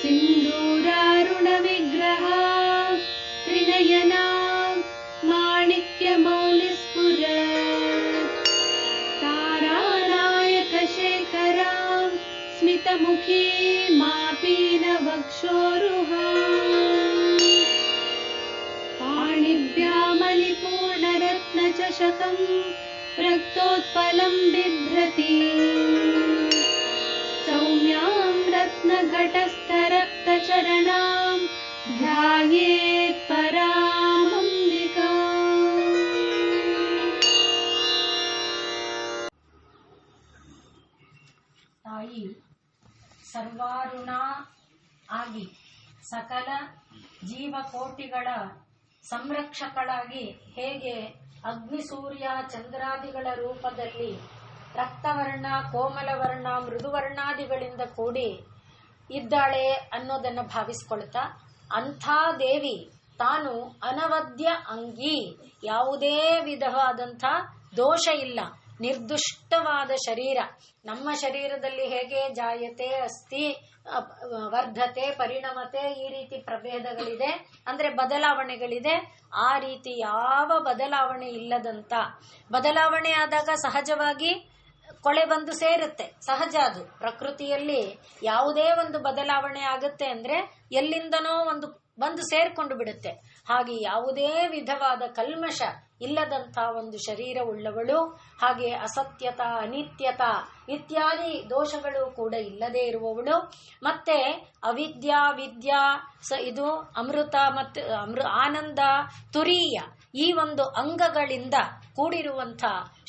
सिन्दूरारुणविग्रह त्रिनयना माणिक्यमौलिस्फुरत् तारानायकशेखरां स्मितमुखी मापीनवक्षोरुहाम् पाणिभ्यामलिपूर्णरत्नचषकं रक्तोत्पलं बिभ्रति सौम्यां रत्नघटस्थरक्तचरणां ध्यायेत् परामम्बिकाम्। ತಾಯಿ ಸರ್ವಾರುಣ ಆಗಿ ಸಕಲ ಜೀವಕೋಟಿಗಳ ಸಂರಕ್ಷಕಳಾಗಿ ಹೇಗೆ ಅಗ್ನಿ ಸೂರ್ಯ ಚಂದ್ರಾದಿಗಳ ರೂಪದಲ್ಲಿ ರಕ್ತವರ್ಣ ಕೋಮಲವರ್ಣ ಮೃದುವರ್ಣಾದಿಗಳಿಂದ ಕೂಡಿ ಇದ್ದಾಳೆ ಅನ್ನೋದನ್ನು ಭಾವಿಸ್ಕೊಳ್ತಾ ಅಂಥ ದೇವಿ ತಾನು ಅನವದ್ಯ ಅಂಗಿ, ಯಾವುದೇ ವಿಧವಾದಂಥ ದೋಷ ಇಲ್ಲ, ನಿರ್ದುಷ್ಟವಾದ ಶರೀರ. ನಮ್ಮ ಶರೀರದಲ್ಲಿ ಹೇಗೆ ಜಾಯತೆ ಅಸ್ಥಿ ವರ್ಧತೆ ಪರಿಣಮತೆ ಈ ರೀತಿ ಪ್ರಭೇದಗಳಿದೆ, ಅಂದ್ರೆ ಬದಲಾವಣೆಗಳಿದೆ, ಆ ರೀತಿ ಯಾವ ಬದಲಾವಣೆ ಇಲ್ಲದಂತ, ಬದಲಾವಣೆ ಆದಾಗ ಸಹಜವಾಗಿ ಕೊಳೆ ಬಂದು ಸೇರುತ್ತೆ, ಸಹಜ. ಅದು ಪ್ರಕೃತಿಯಲ್ಲಿ ಯಾವುದೇ ಒಂದು ಬದಲಾವಣೆ ಆಗುತ್ತೆ ಅಂದ್ರೆ ಎಲ್ಲಿಂದನೋ ಒಂದು ಬಂದು ಸೇರ್ಕೊಂಡು ಬಿಡುತ್ತೆ. ಹಾಗೆ ಯಾವುದೇ ವಿಧವಾದ ಕಲ್ಮಶ ಇಲ್ಲದಂಥ ಒಂದು ಶರೀರ ಉಳ್ಳವಳು, ಹಾಗೆ ಅಸತ್ಯತ ಅನಿತ್ಯತ ಇತ್ಯಾದಿ ದೋಷಗಳು ಕೂಡ ಇಲ್ಲದೆ ಇರುವವಳು, ಮತ್ತೆ ಅವಿದ್ಯಾ ವಿದ್ಯಾ ಇದು ಅಮೃತ ಮತ್ತು ಆನಂದ ತುರೀಯ ಈ ಒಂದು ಅಂಗಗಳಿಂದ ಕೂಡಿರುವಂಥ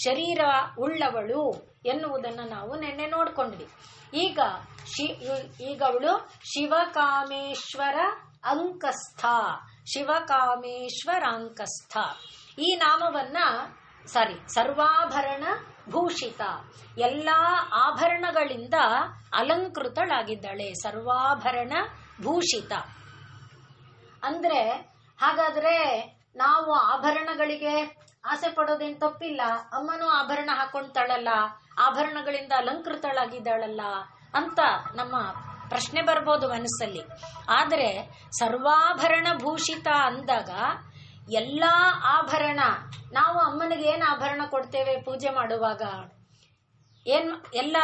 ಶರೀರ ಉಳ್ಳವಳು ಎನ್ನುವುದನ್ನು ನಾವು ನೆನ್ನೆ ನೋಡ್ಕೊಂಡ್ವಿ. ಈಗ ಅವಳು ಶಿವಕಾಮೇಶ್ವರ ಅಂಕಸ್ಥ, ಶಿವಕಾಮೇಶ್ವರಾಂಕಸ್ಥ ಈ ನಾಮವನ್ನ ಸರ್ವಾಭರಣ ಭೂಷಿತ, ಎಲ್ಲಾ ಆಭರಣಗಳಿಂದ ಅಲಂಕೃತಳಾಗಿದ್ದಾಳೆ. ಸರ್ವಾಭರಣ ಭೂಷಿತ ಅಂದ್ರೆ ಹಾಗಾದ್ರೆ ನಾವು ಆಭರಣಗಳಿಗೆ ಆಸೆ ಪಡೋದೇನು ತಪ್ಪಿಲ್ಲ. ಅಮ್ಮನೂ ಆಭರಣ ಹಾಕೊಂತಾಳಲ್ಲ, ಆಭರಣಗಳಿಂದ ಅಲಂಕೃತಳಾಗಿದ್ದಾಳಲ್ಲ ಅಂತ ನಮ್ಮ ಪ್ರಶ್ನೆ ಬರ್ಬೋದು ಮನಸ್ಸಲ್ಲಿ. ಆದರೆ ಸರ್ವಾಭರಣ ಭೂಷಿತ ಅಂದಾಗ ಎಲ್ಲಾ ಆಭರಣ, ನಾವು ಅಮ್ಮನಿಗೆ ಏನು ಆಭರಣ ಕೊಡ್ತೇವೆ ಪೂಜೆ ಮಾಡುವಾಗ? ಎಲ್ಲ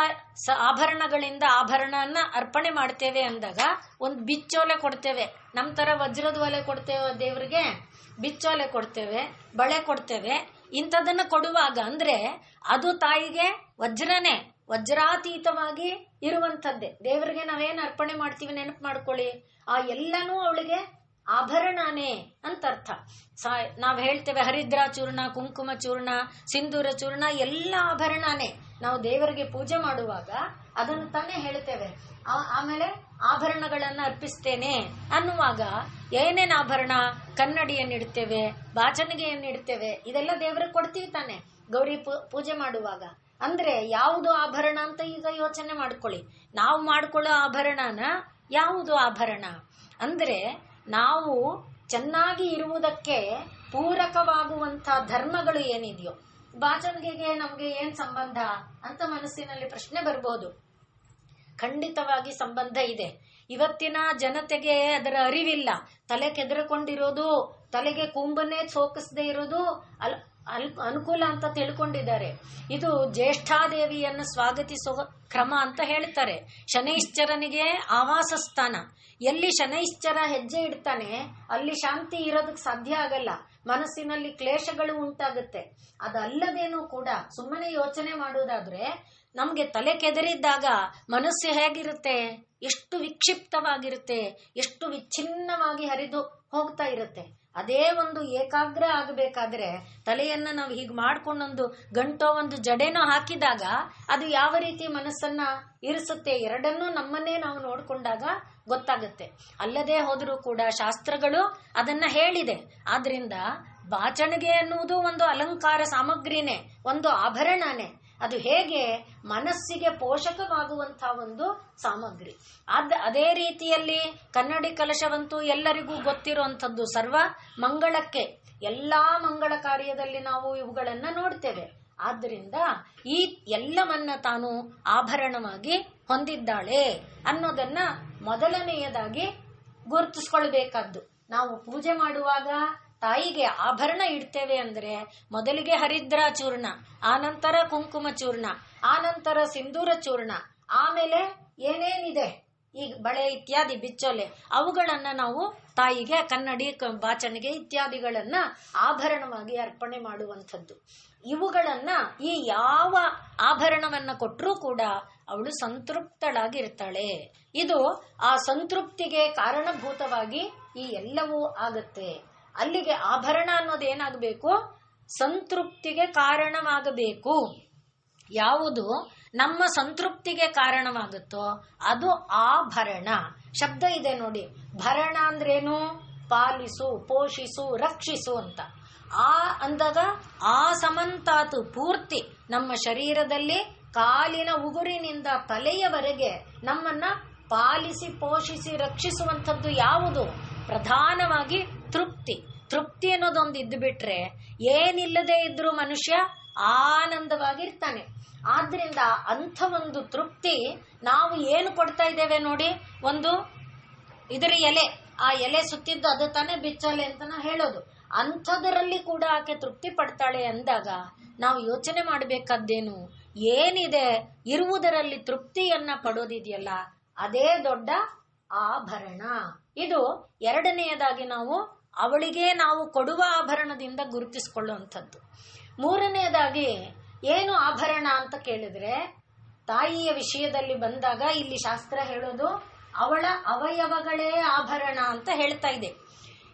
ಆಭರಣಗಳಿಂದ ಆಭರಣನ ಅರ್ಪಣೆ ಮಾಡ್ತೇವೆ ಅಂದಾಗ ಒಂದು ಬಿಚ್ಚೋಲೆ ಕೊಡ್ತೇವೆ. ನಮ್ಮ ತರ ವಜ್ರದ ಒಲೆ ಕೊಡ್ತೇವೆ ದೇವರಿಗೆ, ಬಿಚ್ಚೋಲೆ ಕೊಡ್ತೇವೆ, ಬಳೆ ಕೊಡ್ತೇವೆ. ಇಂಥದನ್ನ ಕೊಡುವಾಗ ಅಂದ್ರೆ ಅದು ತಾಯಿಗೆ ವಜ್ರನೇ, ವಜ್ರಾತೀತವಾಗಿ ಇರುವಂಥದ್ದೇ. ದೇವರಿಗೆ ನಾವೇನು ಅರ್ಪಣೆ ಮಾಡ್ತೀವಿ ನೆನಪು ಮಾಡ್ಕೊಳ್ಳಿ, ಆ ಎಲ್ಲನೂ ಅವಳಿಗೆ ಆಭರಣನೇ ಅಂತ ಅರ್ಥ. ನಾವ್ ಹೇಳ್ತೇವೆ ಹರಿದ್ರಾ ಚೂರ್ಣ, ಕುಂಕುಮ ಚೂರ್ಣ, ಸಿಂಧೂರ ಚೂರ್ಣ ಎಲ್ಲ ಆಭರಣನೇ. ನಾವು ದೇವರಿಗೆ ಪೂಜೆ ಮಾಡುವಾಗ ಅದನ್ನು ತಾನೇ ಹೇಳ್ತೇವೆ. ಆಮೇಲೆ ಆಭರಣಗಳನ್ನ ಅರ್ಪಿಸ್ತೇನೆ ಅನ್ನುವಾಗ ಏನೇನು ಆಭರಣ, ಕನ್ನಡಿಯನ್ನಿಡ್ತೇವೆ, ಬಾಚಣಿಗೆಯನ್ನಿಡ್ತೇವೆ, ಇದೆಲ್ಲ ದೇವರಿಗೆ ಕೊಡ್ತೀವಿ ತಾನೆ ಗೌರಿ ಪೂಜೆ ಮಾಡುವಾಗ. ಅಂದ್ರೆ ಯಾವುದು ಆಭರಣ ಅಂತ ಈಗ ಯೋಚನೆ ಮಾಡ್ಕೊಳ್ಳಿ. ನಾವು ಮಾಡ್ಕೊಳ್ಳೋ ಆಭರಣನ ಯಾವುದು ಆಭರಣ ಅಂದ್ರೆ ನಾವು ಚೆನ್ನಾಗಿ ಇರುವುದಕ್ಕೆ ಪೂರಕವಾಗುವಂತ ಧರ್ಮಗಳು ಏನಿದೆಯೋ, ಬಾಚಣಿಗೆಗೆ ನಮ್ಗೆ ಏನ್ ಸಂಬಂಧ ಅಂತ ಮನಸ್ಸಿನಲ್ಲಿ ಪ್ರಶ್ನೆ ಬರ್ಬೋದು. ಖಂಡಿತವಾಗಿ ಸಂಬಂಧ ಇದೆ. ಇವತ್ತಿನ ಜನತೆಗೆ ಅದರ ಅರಿವಿಲ್ಲ. ತಲೆ ಕೆದರಿಕೊಂಡಿರೋದು, ತಲೆಗೆ ಕೂಂಬನ್ನೇ ಸೋಕಿಸದೆ ಇರೋದು ಅನುಕೂಲ ಅಂತ ತಿಳ್ಕೊಂಡಿದ್ದಾರೆ. ಇದು ಜ್ಯೇಷ್ಠಾದೇವಿಯನ್ನು ಸ್ವಾಗತಿಸುವ ಕ್ರಮ ಅಂತ ಹೇಳ್ತಾರೆ. ಶನೈಶ್ಚರನಿಗೆ ಆವಾಸ ಸ್ಥಾನ. ಎಲ್ಲಿ ಶನೈಶ್ಚರ ಹೆಜ್ಜೆ ಇಡ್ತಾನೆ ಅಲ್ಲಿ ಶಾಂತಿ ಇರೋದಕ್ಕೆ ಸಾಧ್ಯ ಆಗಲ್ಲ, ಮನಸ್ಸಿನಲ್ಲಿ ಕ್ಲೇಶಗಳು ಉಂಟಾಗುತ್ತೆ. ಅದಲ್ಲದೇನೂ ಕೂಡ ಸುಮ್ಮನೆ ಯೋಚನೆ ಮಾಡುವುದಾದ್ರೆ ನಮ್ಗೆ ತಲೆ ಕೆದರಿದ್ದಾಗ ಮನಸ್ಸು ಹೇಗಿರುತ್ತೆ, ಎಷ್ಟು ವಿಕ್ಷಿಪ್ತವಾಗಿರುತ್ತೆ, ಎಷ್ಟು ವಿಚ್ಛಿನ್ನವಾಗಿ ಹರಿದು ಹೋಗ್ತಾ ಇರುತ್ತೆ. ಅದೇ ಒಂದು ಏಕಾಗ್ರ ಆಗಬೇಕಾದ್ರೆ ತಲೆಯನ್ನ ನಾವು ಹೀಗೆ ಮಾಡ್ಕೊಂಡೊಂದು ಗಂಟೋ ಒಂದು ಜಡೆನೋ ಹಾಕಿದಾಗ ಅದು ಯಾವ ರೀತಿ ಮನಸ್ಸನ್ನ ಇರಿಸುತ್ತೆ, ಎರಡನ್ನೂ ನಮ್ಮನ್ನೇ ನಾವು ನೋಡ್ಕೊಂಡಾಗ ಗೊತ್ತಾಗುತ್ತೆ. ಅಲ್ಲದೆ ಹೋದರೂ ಕೂಡ ಶಾಸ್ತ್ರಗಳು ಅದನ್ನ ಹೇಳಿದೆ. ಆದ್ರಿಂದ ಬಾಚಣಿಗೆ ಅನ್ನುವುದು ಒಂದು ಅಲಂಕಾರ ಸಾಮಗ್ರಿನೇ, ಒಂದು ಆಭರಣನೇ. ಅದು ಹೇಗೆ ಮನಸ್ಸಿಗೆ ಪೋಷಕವಾಗುವಂತಹ ಒಂದು ಸಾಮಗ್ರಿ. ಅದೇ ರೀತಿಯಲ್ಲಿ ಕನ್ನಡಿ ಕಲಶವಂತೂ ಎಲ್ಲರಿಗೂ ಗೊತ್ತಿರುವಂಥದ್ದು. ಸರ್ವ ಮಂಗಳಕ್ಕೆ, ಎಲ್ಲಾ ಮಂಗಳ ಕಾರ್ಯದಲ್ಲಿ ನಾವು ಇವುಗಳನ್ನ ನೋಡ್ತೇವೆ. ಆದ್ದರಿಂದ ಈ ಎಲ್ಲವನ್ನ ತಾನು ಆಭರಣವಾಗಿ ಹೊಂದಿದ್ದಾಳೆ ಅನ್ನೋದನ್ನ ಮೊದಲನೆಯದಾಗಿ ಗುರುತಿಸ್ಕೊಳ್ಬೇಕಾದ್ದು. ನಾವು ಪೂಜೆ ಮಾಡುವಾಗ ತಾಯಿಗೆ ಆಭರಣ ಇಡ್ತೇವೆ ಅಂದ್ರೆ ಮೊದಲಿಗೆ ಹರಿದ್ರ ಚೂರ್ಣ, ಆನಂತರ ಕುಂಕುಮ ಚೂರ್ಣ, ಆನಂತರ ಸಿಂಧೂರ ಚೂರ್ಣ, ಆಮೇಲೆ ಏನೇನಿದೆ ಈ ಬಳೆ ಇತ್ಯಾದಿ ಬಿಚ್ಚೋಲೆ ಅವುಗಳನ್ನ ನಾವು ತಾಯಿಗೆ ಕನ್ನಡಿ ಬಾಚಣಿಗೆ ಇತ್ಯಾದಿಗಳನ್ನ ಆಭರಣವಾಗಿ ಅರ್ಪಣೆ ಮಾಡುವಂಥದ್ದು. ಇವುಗಳನ್ನ ಈ ಯಾವ ಆಭರಣವನ್ನ ಕೊಟ್ಟರೂ ಕೂಡ ಅವಳು ಸಂತೃಪ್ತಳಾಗಿರ್ತಾಳೆ. ಇದು ಆ ಸಂತೃಪ್ತಿಗೆ ಕಾರಣಭೂತವಾಗಿ ಈ ಎಲ್ಲವೂ ಆಗತ್ತೆ. ಅಲ್ಲಿಗೆ ಆಭರಣ ಅನ್ನೋದೇನಾಗಬೇಕು? ಸಂತೃಪ್ತಿಗೆ ಕಾರಣವಾಗಬೇಕು. ಯಾವುದು ನಮ್ಮ ಸಂತೃಪ್ತಿಗೆ ಕಾರಣವಾಗುತ್ತೋ ಅದು ಆಭರಣ. ಶಬ್ದ ಇದೆ ನೋಡಿ, ಭರಣ ಅಂದ್ರೇನು? ಪಾಲಿಸು, ಪೋಷಿಸು, ರಕ್ಷಿಸು ಅಂತ. ಆ ಅಂದಾಗ ಆ ಸಮಂತಾತು ಪೂರ್ತಿ ನಮ್ಮ ಶರೀರದಲ್ಲಿ ಕಾಲಿನ ಉಗುರಿನಿಂದ ತಲೆಯವರೆಗೆ ನಮ್ಮನ್ನ ಪಾಲಿಸಿ ಪೋಷಿಸಿ ರಕ್ಷಿಸುವಂಥದ್ದು ಯಾವುದು? ಪ್ರಧಾನವಾಗಿ ತೃಪ್ತಿ. ತೃಪ್ತಿ ಅನ್ನೋದೊಂದು ಇದ್ದು ಬಿಟ್ರೆ ಏನಿಲ್ಲದೆ ಇದ್ರೂ ಮನುಷ್ಯ ಆನಂದವಾಗಿರ್ತಾನೆ. ಆದ್ರಿಂದ ಅಂಥ ಒಂದು ತೃಪ್ತಿ ನಾವು ಏನು ಕೊಡ್ತಾ ಇದ್ದೇವೆ ನೋಡಿ, ಒಂದು ಇದರ ಎಲೆ, ಆ ಎಲೆ ಸುತ್ತಿದ್ದು ಅದು ತಾನೇ ಬಿಚ್ಚಲೆ ಅಂತ ಹೇಳೋದು. ಅಂಥದರಲ್ಲಿ ಕೂಡ ಆಕೆ ತೃಪ್ತಿ ಪಡ್ತಾಳೆ ಅಂದಾಗ ನಾವು ಯೋಚನೆ ಮಾಡಬೇಕಾದ್ದೇನು? ಏನಿದೆ ಇರುವುದರಲ್ಲಿ ತೃಪ್ತಿಯನ್ನ ಪಡೋದಿದೆಯಲ್ಲ ಅದೇ ದೊಡ್ಡ ಆಭರಣ. ಇದು ಎರಡನೆಯದಾಗಿ ನಾವು ಅವಳಿಗೆ ನಾವು ಕೊಡುವ ಆಭರಣದಿಂದ ಗುರುತಿಸಿಕೊಳ್ಳುವಂಥದ್ದು. ಮೂರನೆಯದಾಗಿ ಏನು ಆಭರಣ ಅಂತ ಕೇಳಿದ್ರೆ, ತಾಯಿಯ ವಿಷಯದಲ್ಲಿ ಬಂದಾಗ ಇಲ್ಲಿ ಶಾಸ್ತ್ರ ಹೇಳೋದು ಅವಳ ಅವಯವಗಳೇ ಆಭರಣ ಅಂತ ಹೇಳ್ತಾ ಇದೆ.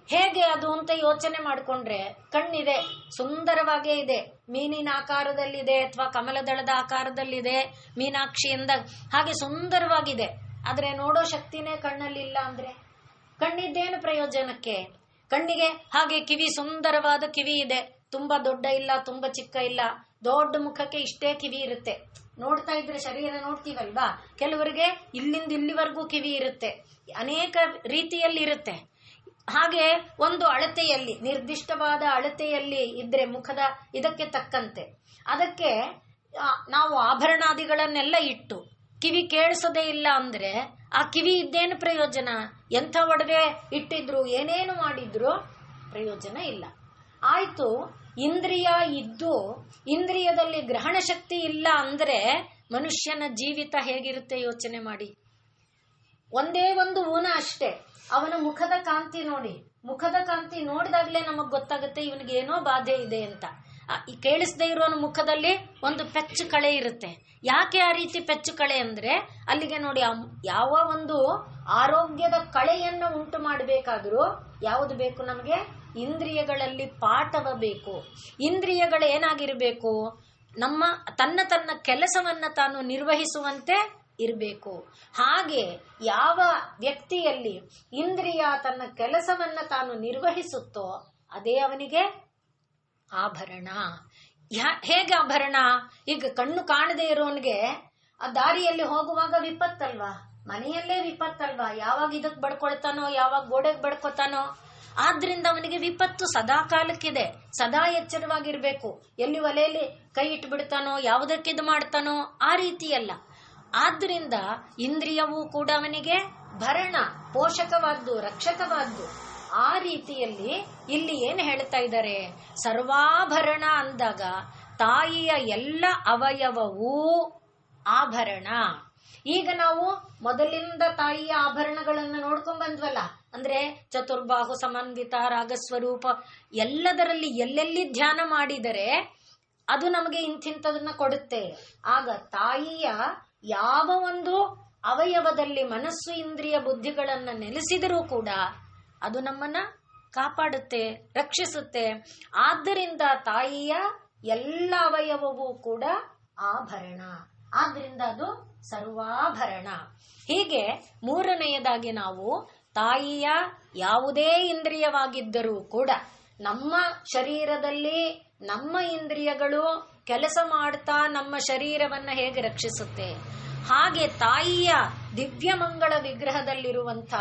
ಹೇಗೆ ಅದು ಅಂತ ಯೋಚನೆ ಮಾಡಿಕೊಂಡ್ರೆ, ಕಣ್ಣಿದೆ, ಸುಂದರವಾಗೇ ಇದೆ, ಮೀನಿನ ಆಕಾರದಲ್ಲಿದೆ ಅಥವಾ ಕಮಲದಳದ ಆಕಾರದಲ್ಲಿದೆ, ಮೀನಾಕ್ಷಿಯಿಂದ ಹಾಗೆ ಸುಂದರವಾಗಿದೆ. ಆದ್ರೆ ನೋಡೋ ಶಕ್ತಿನೇ ಕಣ್ಣಲ್ಲಿ ಇಲ್ಲ ಅಂದ್ರೆ ಕಣ್ಣಿದ್ದೇನು ಪ್ರಯೋಜನಕ್ಕೆ? ಕಣ್ಣಿಗೆ ಹಾಗೆ ಕಿವಿ, ಸುಂದರವಾದ ಕಿವಿ ಇದೆ, ತುಂಬಾ ದೊಡ್ಡ ಇಲ್ಲ, ತುಂಬಾ ಚಿಕ್ಕ ಇಲ್ಲ, ದೊಡ್ಡ ಮುಖಕ್ಕೆ ಇಷ್ಟೇ ಕಿವಿ ಇರುತ್ತೆ. ನೋಡ್ತಾ ಇದ್ರೆ ಶರೀರ ನೋಡ್ತೀವಲ್ವಾ, ಕೆಲವರಿಗೆ ಇಲ್ಲಿಂದ ಇಲ್ಲಿವರೆಗೂ ಕಿವಿ ಇರುತ್ತೆ, ಅನೇಕ ರೀತಿಯಲ್ಲಿ ಇರುತ್ತೆ. ಹಾಗೆ ಒಂದು ಅಳತೆಯಲ್ಲಿ, ನಿರ್ದಿಷ್ಟವಾದ ಅಳತೆಯಲ್ಲಿ ಇದ್ರೆ ಮುಖದ ಇದಕ್ಕೆ ತಕ್ಕಂತೆ ಅದಕ್ಕೆ ನಾವು ಆಭರಣಾದಿಗಳನ್ನೆಲ್ಲ ಇಟ್ಟು ಕಿವಿ ಕೇಳಿಸೋದೇ ಇಲ್ಲ ಅಂದ್ರೆ ಆ ಕಿವಿ ಇದ್ದೇನು ಪ್ರಯೋಜನ? ಎಂಥ ಒಡವೆ ಇಟ್ಟಿದ್ರು ಏನೇನು ಮಾಡಿದ್ರು ಪ್ರಯೋಜನ ಇಲ್ಲ. ಆಯ್ತು, ಇಂದ್ರಿಯ ಇದ್ದು ಇಂದ್ರಿಯದಲ್ಲಿ ಗ್ರಹಣ ಶಕ್ತಿ ಇಲ್ಲ ಅಂದ್ರೆ ಮನುಷ್ಯನ ಜೀವಿತ ಹೇಗಿರುತ್ತೆ ಯೋಚನೆ ಮಾಡಿ. ಒಂದೇ ಒಂದು ಊನ ಅಷ್ಟೇ, ಅವನ ಮುಖದ ಕಾಂತಿ ನೋಡಿ, ಮುಖದ ಕಾಂತಿ ನೋಡಿದಾಗ್ಲೇ ನಮಗ್ ಗೊತ್ತಾಗುತ್ತೆ ಇವನಿಗೆ ಏನೋ ಬಾಧೆ ಇದೆ ಅಂತ. ಕೇಳಿಸದೇ ಇರೋನ ಮುಖದಲ್ಲಿ ಒಂದು ಪೆಚ್ಚು ಕಳೆ ಇರುತ್ತೆ. ಯಾಕೆ ಆ ರೀತಿ ಪೆಚ್ಚು ಕಳೆ ಅಂದ್ರೆ ಅಲ್ಲಿಗೆ ನೋಡಿ, ಯಾವ ಒಂದು ಆರೋಗ್ಯದ ಕಳೆಯನ್ನು ಉಂಟು ಮಾಡಬೇಕಾದ್ರೂ ಯಾವುದು ಬೇಕು ನಮಗೆ? ಇಂದ್ರಿಯಗಳಲ್ಲಿ ಪಾಠವ ಬೇಕು. ಇಂದ್ರಿಯಗಳು ಏನಾಗಿರ್ಬೇಕು? ನಮ್ಮ ತನ್ನ ಕೆಲಸವನ್ನ ತಾನು ನಿರ್ವಹಿಸುವಂತೆ ಇರಬೇಕು. ಹಾಗೆ ಯಾವ ವ್ಯಕ್ತಿಯಲ್ಲಿ ಇಂದ್ರಿಯ ತನ್ನ ಕೆಲಸವನ್ನ ತಾನು ನಿರ್ವಹಿಸುತ್ತೋ ಅದೇ ಅವನಿಗೆ ಆಭರಣ. ಹೇಗೆ ಆಭರಣ? ಈಗ ಕಣ್ಣು ಕಾಣದೇ ಇರೋನ್ಗೆ ಆ ದಾರಿಯಲ್ಲಿ ಹೋಗುವಾಗ ವಿಪತ್ತಲ್ವಾ, ಮನೆಯಲ್ಲೇ ವಿಪತ್ತಲ್ವಾ, ಯಾವಾಗ ಇದಕ್ ಬಡ್ಕೊಳ್ತಾನೋ, ಯಾವಾಗ ಗೋಡೆಗೆ ಬಡ್ಕೊತಾನೋ. ಆದ್ರಿಂದ ಅವನಿಗೆ ವಿಪತ್ತು ಸದಾ ಕಾಲಕ್ಕಿದೆ, ಸದಾ ಎಚ್ಚರವಾಗಿರ್ಬೇಕು. ಎಲ್ಲಿ ಒಲೆಯಲ್ಲಿ ಕೈ ಇಟ್ಟು ಬಿಡ್ತಾನೋ, ಯಾವುದಕ್ಕಿದು ಮಾಡ್ತಾನೋ ಆ ರೀತಿಯಲ್ಲ. ಆದ್ರಿಂದ ಇಂದ್ರಿಯವೂ ಕೂಡ ಅವನಿಗೆ ಭರಣ, ಪೋಷಕವಾದ್ದು, ರಕ್ಷಕವಾದ್ದು. ಆ ರೀತಿಯಲ್ಲಿ ಇಲ್ಲಿ ಏನು ಹೇಳ್ತಾ ಇದ್ದಾರೆ? ಸರ್ವಾಭರಣ ಅಂದಾಗ ತಾಯಿಯ ಎಲ್ಲ ಅವಯವವೂ ಆಭರಣ. ಈಗ ನಾವು ಮೊದಲಿಂದ ತಾಯಿಯ ಆಭರಣಗಳನ್ನ ನೋಡ್ಕೊಂಡ್ ಬಂದ್ವಲ್ಲ, ಅಂದ್ರೆ ಚತುರ್ಬಾಹು ಸಮನ್ವಿತ ರಾಗಸ್ವರೂಪ, ಎಲ್ಲದರಲ್ಲಿ ಎಲ್ಲೆಲ್ಲಿ ಧ್ಯಾನ ಮಾಡಿದರೆ ಅದು ನಮಗೆ ಇಂಥಿಂಥದನ್ನ ಕೊಡುತ್ತೆ. ಆಗ ತಾಯಿಯ ಯಾವ ಒಂದು ಅವಯವದಲ್ಲಿ ಮನಸ್ಸು ಇಂದ್ರಿಯ ಬುದ್ಧಿಗಳನ್ನ ನೆಲೆಸಿದರೂ ಕೂಡ ಅದು ನಮ್ಮನ್ನ ಕಾಪಾಡುತ್ತೆ, ರಕ್ಷಿಸುತ್ತೆ. ಆದ್ದರಿಂದ ತಾಯಿಯ ಎಲ್ಲ ಅವಯವವೂ ಕೂಡ ಆಭರಣ. ಆದ್ರಿಂದ ಅದು ಸರ್ವಾಭರಣ. ಹೀಗೆ ಮೂರನೆಯದಾಗಿ ನಾವು ತಾಯಿಯ ಯಾವುದೇ ಇಂದ್ರಿಯವಾಗಿದ್ದರೂ ಕೂಡ ನಮ್ಮ ಶರೀರದಲ್ಲಿ ನಮ್ಮ ಇಂದ್ರಿಯಗಳು ಕೆಲಸ ಮಾಡ್ತಾ ನಮ್ಮ ಶರೀರವನ್ನ ಹೇಗೆ ರಕ್ಷಿಸುತ್ತೆ, ಹಾಗೆ ತಾಯಿಯ ದಿವ್ಯ ಮಂಗಳ ವಿಗ್ರಹದಲ್ಲಿರುವಂಥ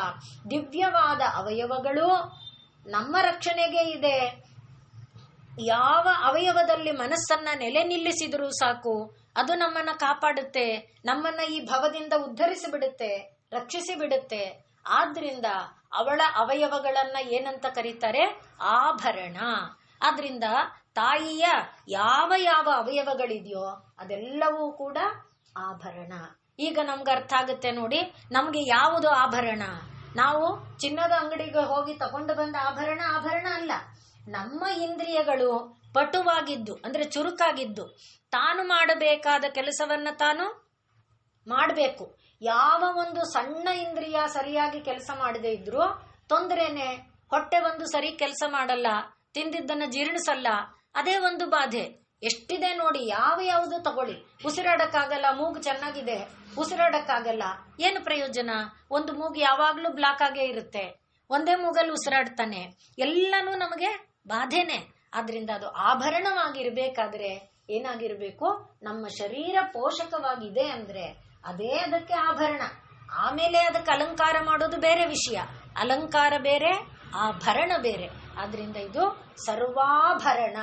ದಿವ್ಯವಾದ ಅವಯವಗಳು ನಮ್ಮ ರಕ್ಷಣೆಗೆ ಇದೆ. ಯಾವ ಅವಯವದಲ್ಲಿ ಮನಸ್ಸನ್ನ ನೆಲೆ ನಿಲ್ಲಿಸಿದರೂ ಸಾಕು ಅದು ನಮ್ಮನ್ನ ಕಾಪಾಡುತ್ತೆ, ನಮ್ಮನ್ನ ಈ ಭವದಿಂದ ಉದ್ಧರಿಸಿ ಬಿಡುತ್ತೆ. ರಕ್ಷಿಸಿ ಬಿಡುತ್ತೆ. ಆದ್ರಿಂದ ಅವಳ ಅವಯವಗಳನ್ನ ಏನಂತ ಕರೀತಾರೆ? ಆಭರಣ. ಆದ್ರಿಂದ ತಾಯಿಯ ಯಾವ ಯಾವ ಅವಯವಗಳಿದೆಯೋ ಅದೆಲ್ಲವೂ ಕೂಡ ಆಭರಣ. ಈಗ ನಮ್ಗೆ ಅರ್ಥ ಆಗುತ್ತೆ ನೋಡಿ, ನಮ್ಗೆ ಯಾವುದು ಆಭರಣ? ನಾವು ಚಿನ್ನದ ಅಂಗಡಿಗೆ ಹೋಗಿ ತಗೊಂಡು ಬಂದ ಆಭರಣ ಆಭರಣ ಅಲ್ಲ. ನಮ್ಮ ಇಂದ್ರಿಯಗಳು ಪಟುವಾಗಿದ್ದು ಅಂದ್ರೆ ಚುರುಕಾಗಿದ್ದು, ತಾನು ಮಾಡಬೇಕಾದ ಕೆಲಸವನ್ನ ತಾನು ಮಾಡಬೇಕು. ಯಾವ ಒಂದು ಸಣ್ಣ ಇಂದ್ರಿಯ ಸರಿಯಾಗಿ ಕೆಲಸ ಮಾಡದೇ ಇದ್ರು ತೊಂದರೆನೆ. ಹೊಟ್ಟೆ ಒಂದು ಸರಿ ಕೆಲಸ ಮಾಡಲ್ಲ, ತಿಂದಿದ್ದನ್ನ ಜೀರ್ಣಿಸಲ್ಲ, ಅದೇ ಒಂದು ಬಾಧೆ. ಎಷ್ಟಿದೆ ನೋಡಿ, ಯಾವುದು ತಗೊಳ್ಳಿ, ಉಸಿರಾಡಕ್ಕಾಗಲ್ಲ, ಮೂಗು ಚೆನ್ನಾಗಿದೆ, ಉಸಿರಾಡಕ್ಕಾಗಲ್ಲ, ಏನು ಪ್ರಯೋಜನ? ಒಂದು ಮೂಗು ಯಾವಾಗ್ಲೂ ಬ್ಲಾಕ್ ಆಗೇ ಇರುತ್ತೆ, ಒಂದೇ ಮೂಗಲ್ಲಿ ಉಸಿರಾಡ್ತಾನೆ, ಎಲ್ಲನೂ ನಮಗೆ ಬಾಧೆನೆ. ಆದ್ರಿಂದ ಅದು ಆಭರಣವಾಗಿರ್ಬೇಕಾದ್ರೆ ಏನಾಗಿರ್ಬೇಕು? ನಮ್ಮ ಶರೀರ ಪೋಷಕವಾಗಿದೆ ಅಂದ್ರೆ ಅದೇ ಅದಕ್ಕೆ ಆಭರಣ. ಆಮೇಲೆ ಅದಕ್ಕೆ ಅಲಂಕಾರ ಮಾಡೋದು ಬೇರೆ ವಿಷಯ. ಅಲಂಕಾರ ಬೇರೆ, ಆಭರಣ ಬೇರೆ. ಆದ್ರಿಂದ ಇದು ಸರ್ವಾಭರಣ.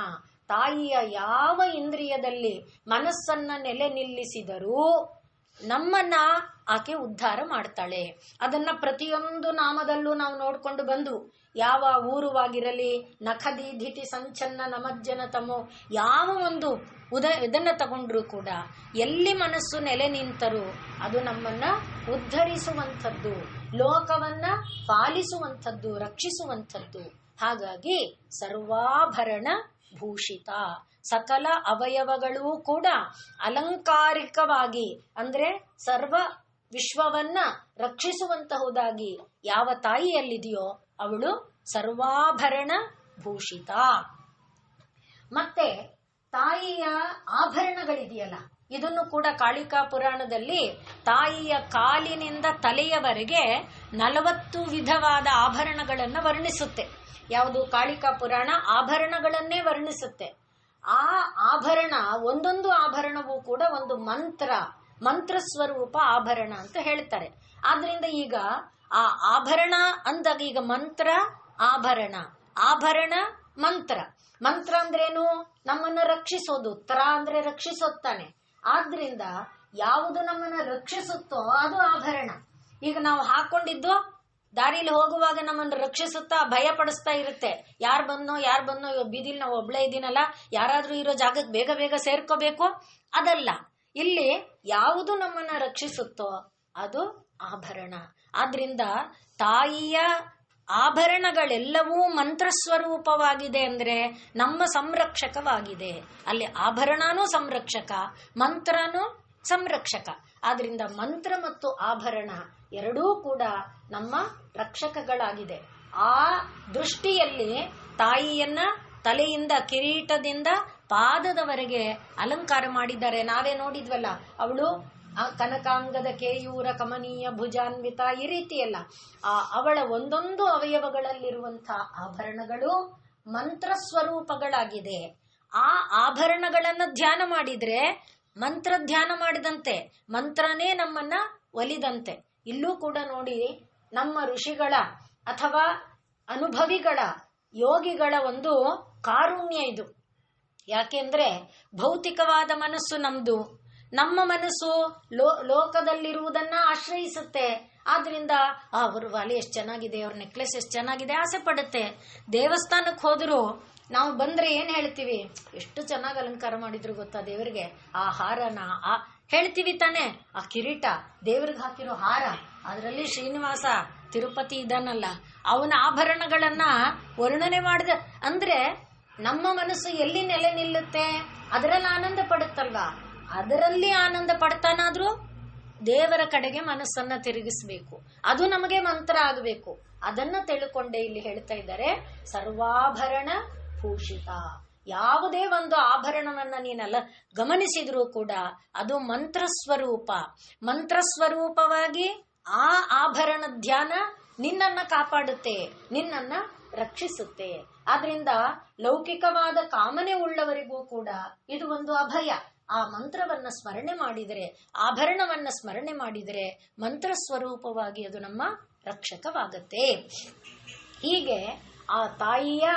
ತಾಯಿಯ ಯಾವ ಇಂದ್ರಿಯದಲ್ಲಿ ಮನಸ್ಸನ್ನ ನೆಲೆ ನಿಲ್ಲಿಸಿದರೂ ನಮ್ಮನ್ನ ಆಕೆ ಉದ್ಧಾರ ಮಾಡ್ತಾಳೆ. ಅದನ್ನ ಪ್ರತಿಯೊಂದು ನಾಮದಲ್ಲೂ ನಾವು ನೋಡ್ಕೊಂಡು ಬಂದು, ಯಾವ ಊರುವಾಗಿರಲಿ, ನಖದೀಧಿತಿ ಸಂಚನ್ನ ನಮಜ್ಜನ ತಮೋ, ಯಾವ ಒಂದು ಇದನ್ನ ತಗೊಂಡ್ರು ಕೂಡ ಎಲ್ಲಿ ಮನಸ್ಸು ನೆಲೆ ನಿಂತರೂ ಅದು ನಮ್ಮನ್ನ ಉದ್ಧರಿಸುವಂಥದ್ದು, ಲೋಕವನ್ನ ಪಾಲಿಸುವಂಥದ್ದು, ರಕ್ಷಿಸುವಂಥದ್ದು. ಹಾಗಾಗಿ ಸರ್ವಾಭರಣ ಭೂಷಿತ, ಸಕಲ ಅವಯವಗಳೂ ಕೂಡ ಅಲಂಕಾರಿಕವಾಗಿ ಅಂದ್ರೆ ಸರ್ವ ವಿಶ್ವವನ್ನ ರಕ್ಷಿಸುವಂತಹುದಾಗಿ ಯಾವ ತಾಯಿಯಲ್ಲಿದೆಯೋ ಅವಳು ಸರ್ವಾಭರಣ ಭೂಷಿತ. ಮತ್ತೆ ತಾಯಿಯ ಆಭರಣಗಳಿದೆಯಲ್ಲ, ಇದನ್ನು ಕೂಡ ಕಾಳಿಕಾ ಪುರಾಣದಲ್ಲಿ ತಾಯಿಯ ಕಾಲಿನಿಂದ ತಲೆಯವರೆಗೆ 40 ವಿಧವಾದ ಆಭರಣಗಳನ್ನ ವರ್ಣಿಸುತ್ತೆ. ಯಾವುದು? ಕಾಳಿಕಾ ಪುರಾಣ ಆಭರಣಗಳನ್ನೇ ವರ್ಣಿಸುತ್ತೆ. ಆ ಆಭರಣ, ಒಂದೊಂದು ಆಭರಣವೂ ಕೂಡ ಒಂದು ಮಂತ್ರ ಸ್ವರೂಪ ಆಭರಣ ಅಂತ ಹೇಳ್ತಾರೆ. ಆದ್ರಿಂದ ಈಗ ಆ ಆಭರಣ ಅಂದಾಗ ಈಗ ಮಂತ್ರ, ಆಭರಣ, ಆಭರಣ, ಮಂತ್ರ. ಮಂತ್ರ ಅಂದ್ರೇನು? ನಮ್ಮನ್ನ ರಕ್ಷಿಸೋದು. ತ್ರ ಅಂದ್ರೆ ರಕ್ಷಿಸೋತ್ತಾನೆ. ಆದ್ರಿಂದ ಯಾವುದು ನಮ್ಮನ್ನ ರಕ್ಷಿಸುತ್ತೋ ಅದು ಆಭರಣ. ಈಗ ನಾವು ಹಾಕೊಂಡಿದ್ದು ದಾರಿಲಿ ಹೋಗುವಾಗ ನಮ್ಮನ್ನು ರಕ್ಷಿಸುತ್ತಾ ಭಯ ಪಡಿಸ್ತಾ ಇರುತ್ತೆ. ಯಾರು ಬಂದ್ನೋ ಬೀದಿಲಿ ನಾವು ಒಬ್ಳೇ ಇದ್ದೀನಲ್ಲ, ಯಾರಾದ್ರೂ ಇರೋ ಜಾಗಕ್ಕೆ ಬೇಗ ಬೇಗ ಸೇರ್ಕೋಬೇಕು, ಅದಲ್ಲ. ಇಲ್ಲಿ ಯಾವುದು ನಮ್ಮನ್ನ ರಕ್ಷಿಸುತ್ತೋ ಅದು ಆಭರಣ. ಆದ್ರಿಂದ ತಾಯಿಯ ಆಭರಣಗಳೆಲ್ಲವೂ ಮಂತ್ರ ಸ್ವರೂಪವಾಗಿದೆ ಅಂದ್ರೆ ನಮ್ಮ ಸಂರಕ್ಷಕವಾಗಿದೆ. ಅಲ್ಲಿ ಆಭರಣನೂ ಸಂರಕ್ಷಕ, ಮಂತ್ರನೂ ಸಂರಕ್ಷಕ. ಆದ್ರಿಂದ ಮಂತ್ರ ಮತ್ತು ಆಭರಣ ಎರಡೂ ಕೂಡ ನಮ್ಮ ರಕ್ಷಕಗಳಾಗಿದೆ. ಆ ದೃಷ್ಟಿಯಲ್ಲಿ ತಾಯಿಯನ್ನ ತಲೆಯಿಂದ ಕಿರೀಟದಿಂದ ಪಾದದವರೆಗೆ ಅಲಂಕಾರ ಮಾಡಿದ್ದಾರೆ. ನಾವೇ ನೋಡಿದ್ವಲ್ಲ, ಅವಳು ಕನಕಾಂಗದ ಕೇಯೂರ ಕಮನೀಯ ಭುಜಾನ್ವಿತ, ಈ ರೀತಿಯಲ್ಲ ಅವಳ ಒಂದೊಂದು ಅವಯವಗಳಲ್ಲಿರುವಂತಹ ಆಭರಣಗಳು ಮಂತ್ರ ಸ್ವರೂಪಗಳಾಗಿದೆ. ಆ ಆಭರಣಗಳನ್ನ ಧ್ಯಾನ ಮಾಡಿದ್ರೆ ಮಂತ್ರ ಧ್ಯಾನ ಮಾಡಿದಂತೆ, ಮಂತ್ರನೇ ನಮ್ಮನ್ನ ಒಲಿದಂತೆ. ಇಲ್ಲೂ ಕೂಡ ನೋಡಿ, ನಮ್ಮ ಋಷಿಗಳ ಅಥವಾ ಅನುಭವಿಗಳ ಯೋಗಿಗಳ ಒಂದು ಕಾರುಣ್ಯ ಇದು. ಯಾಕೆಂದ್ರೆ ಭೌತಿಕವಾದ ಮನಸ್ಸು ನಮ್ದು, ನಮ್ಮ ಮನಸ್ಸು ಲೋಕದಲ್ಲಿರುವುದನ್ನ ಆಶ್ರಯಿಸುತ್ತೆ. ಆದ್ರಿಂದ ಅವ್ರ ವಾಲಿ ಎಷ್ಟು ಚೆನ್ನಾಗಿದೆ, ಅವ್ರ ನೆಕ್ಲೆಸ್ ಎಷ್ಟು ಚೆನ್ನಾಗಿದೆ ಆಸೆ ಪಡುತ್ತೆ. ದೇವಸ್ಥಾನಕ್ಕೆ ಹೋದ್ರು ನಾವು ಬಂದ್ರೆ ಏನ್ ಹೇಳ್ತೀವಿ? ಎಷ್ಟು ಚೆನ್ನಾಗಿ ಅಲಂಕಾರ ಮಾಡಿದ್ರು ಗೊತ್ತಾ ದೇವರಿಗೆ, ಆ ಹಾರನ ಹೇಳ್ತೀವಿ ತಾನೆ. ಆ ಕಿರೀಟ, ದೇವ್ರಿಗೆ ಹಾಕಿರೋ ಹಾರ, ಅದರಲ್ಲಿ ಶ್ರೀನಿವಾಸ ತಿರುಪತಿ ಇದಾನಲ್ಲ, ಅವನ ಆಭರಣಗಳನ್ನ ವರ್ಣನೆ ಮಾಡಿದ ಅಂದ್ರೆ ನಮ್ಮ ಮನಸ್ಸು ಎಲ್ಲಿ ನೆಲೆ ನಿಲ್ಲುತ್ತೆ? ಅದರಲ್ಲಿ ಆನಂದ ಪಡುತ್ತಲ್ವಾ? ಅದರಲ್ಲಿ ಆನಂದ ಪಡ್ತಾನಾದ್ರೂ ದೇವರ ಕಡೆಗೆ ಮನಸ್ಸನ್ನ ತಿರುಗಿಸ್ಬೇಕು. ಅದು ನಮಗೆ ಮಂತ್ರ ಆಗಬೇಕು. ಅದನ್ನ ತಿಳ್ಕೊಂಡೆ ಇಲ್ಲಿ ಹೇಳ್ತಾ ಇದ್ದಾರೆ ಸರ್ವಾಭರಣ ಭೂಷಿತ. ಯಾವುದೇ ಒಂದು ಆಭರಣವನ್ನ ನೀನಲ್ಲ ಗಮನಿಸಿದ್ರೂ ಕೂಡ ಅದು ಮಂತ್ರ ಸ್ವರೂಪ. ಮಂತ್ರ ಸ್ವರೂಪವಾಗಿ ಆ ಆಭರಣ ಧ್ಯಾನ ನಿನ್ನನ್ನ ಕಾಪಾಡುತ್ತೆ, ನಿನ್ನನ್ನ ರಕ್ಷಿಸುತ್ತೆ. ಆದ್ರಿಂದ ಲೌಕಿಕವಾದ ಕಾಮನೆ ಉಳ್ಳವರಿಗೂ ಕೂಡ ಇದು ಒಂದು ಅಭಯ. ಆ ಮಂತ್ರವನ್ನ ಸ್ಮರಣೆ ಮಾಡಿದರೆ, ಆಭರಣವನ್ನ ಸ್ಮರಣೆ ಮಾಡಿದರೆ ಮಂತ್ರ ಸ್ವರೂಪವಾಗಿ ಅದು ನಮ್ಮ ರಕ್ಷಕವಾಗತ್ತೆ. ಹೀಗೆ ಆ ತಾಯಿಯ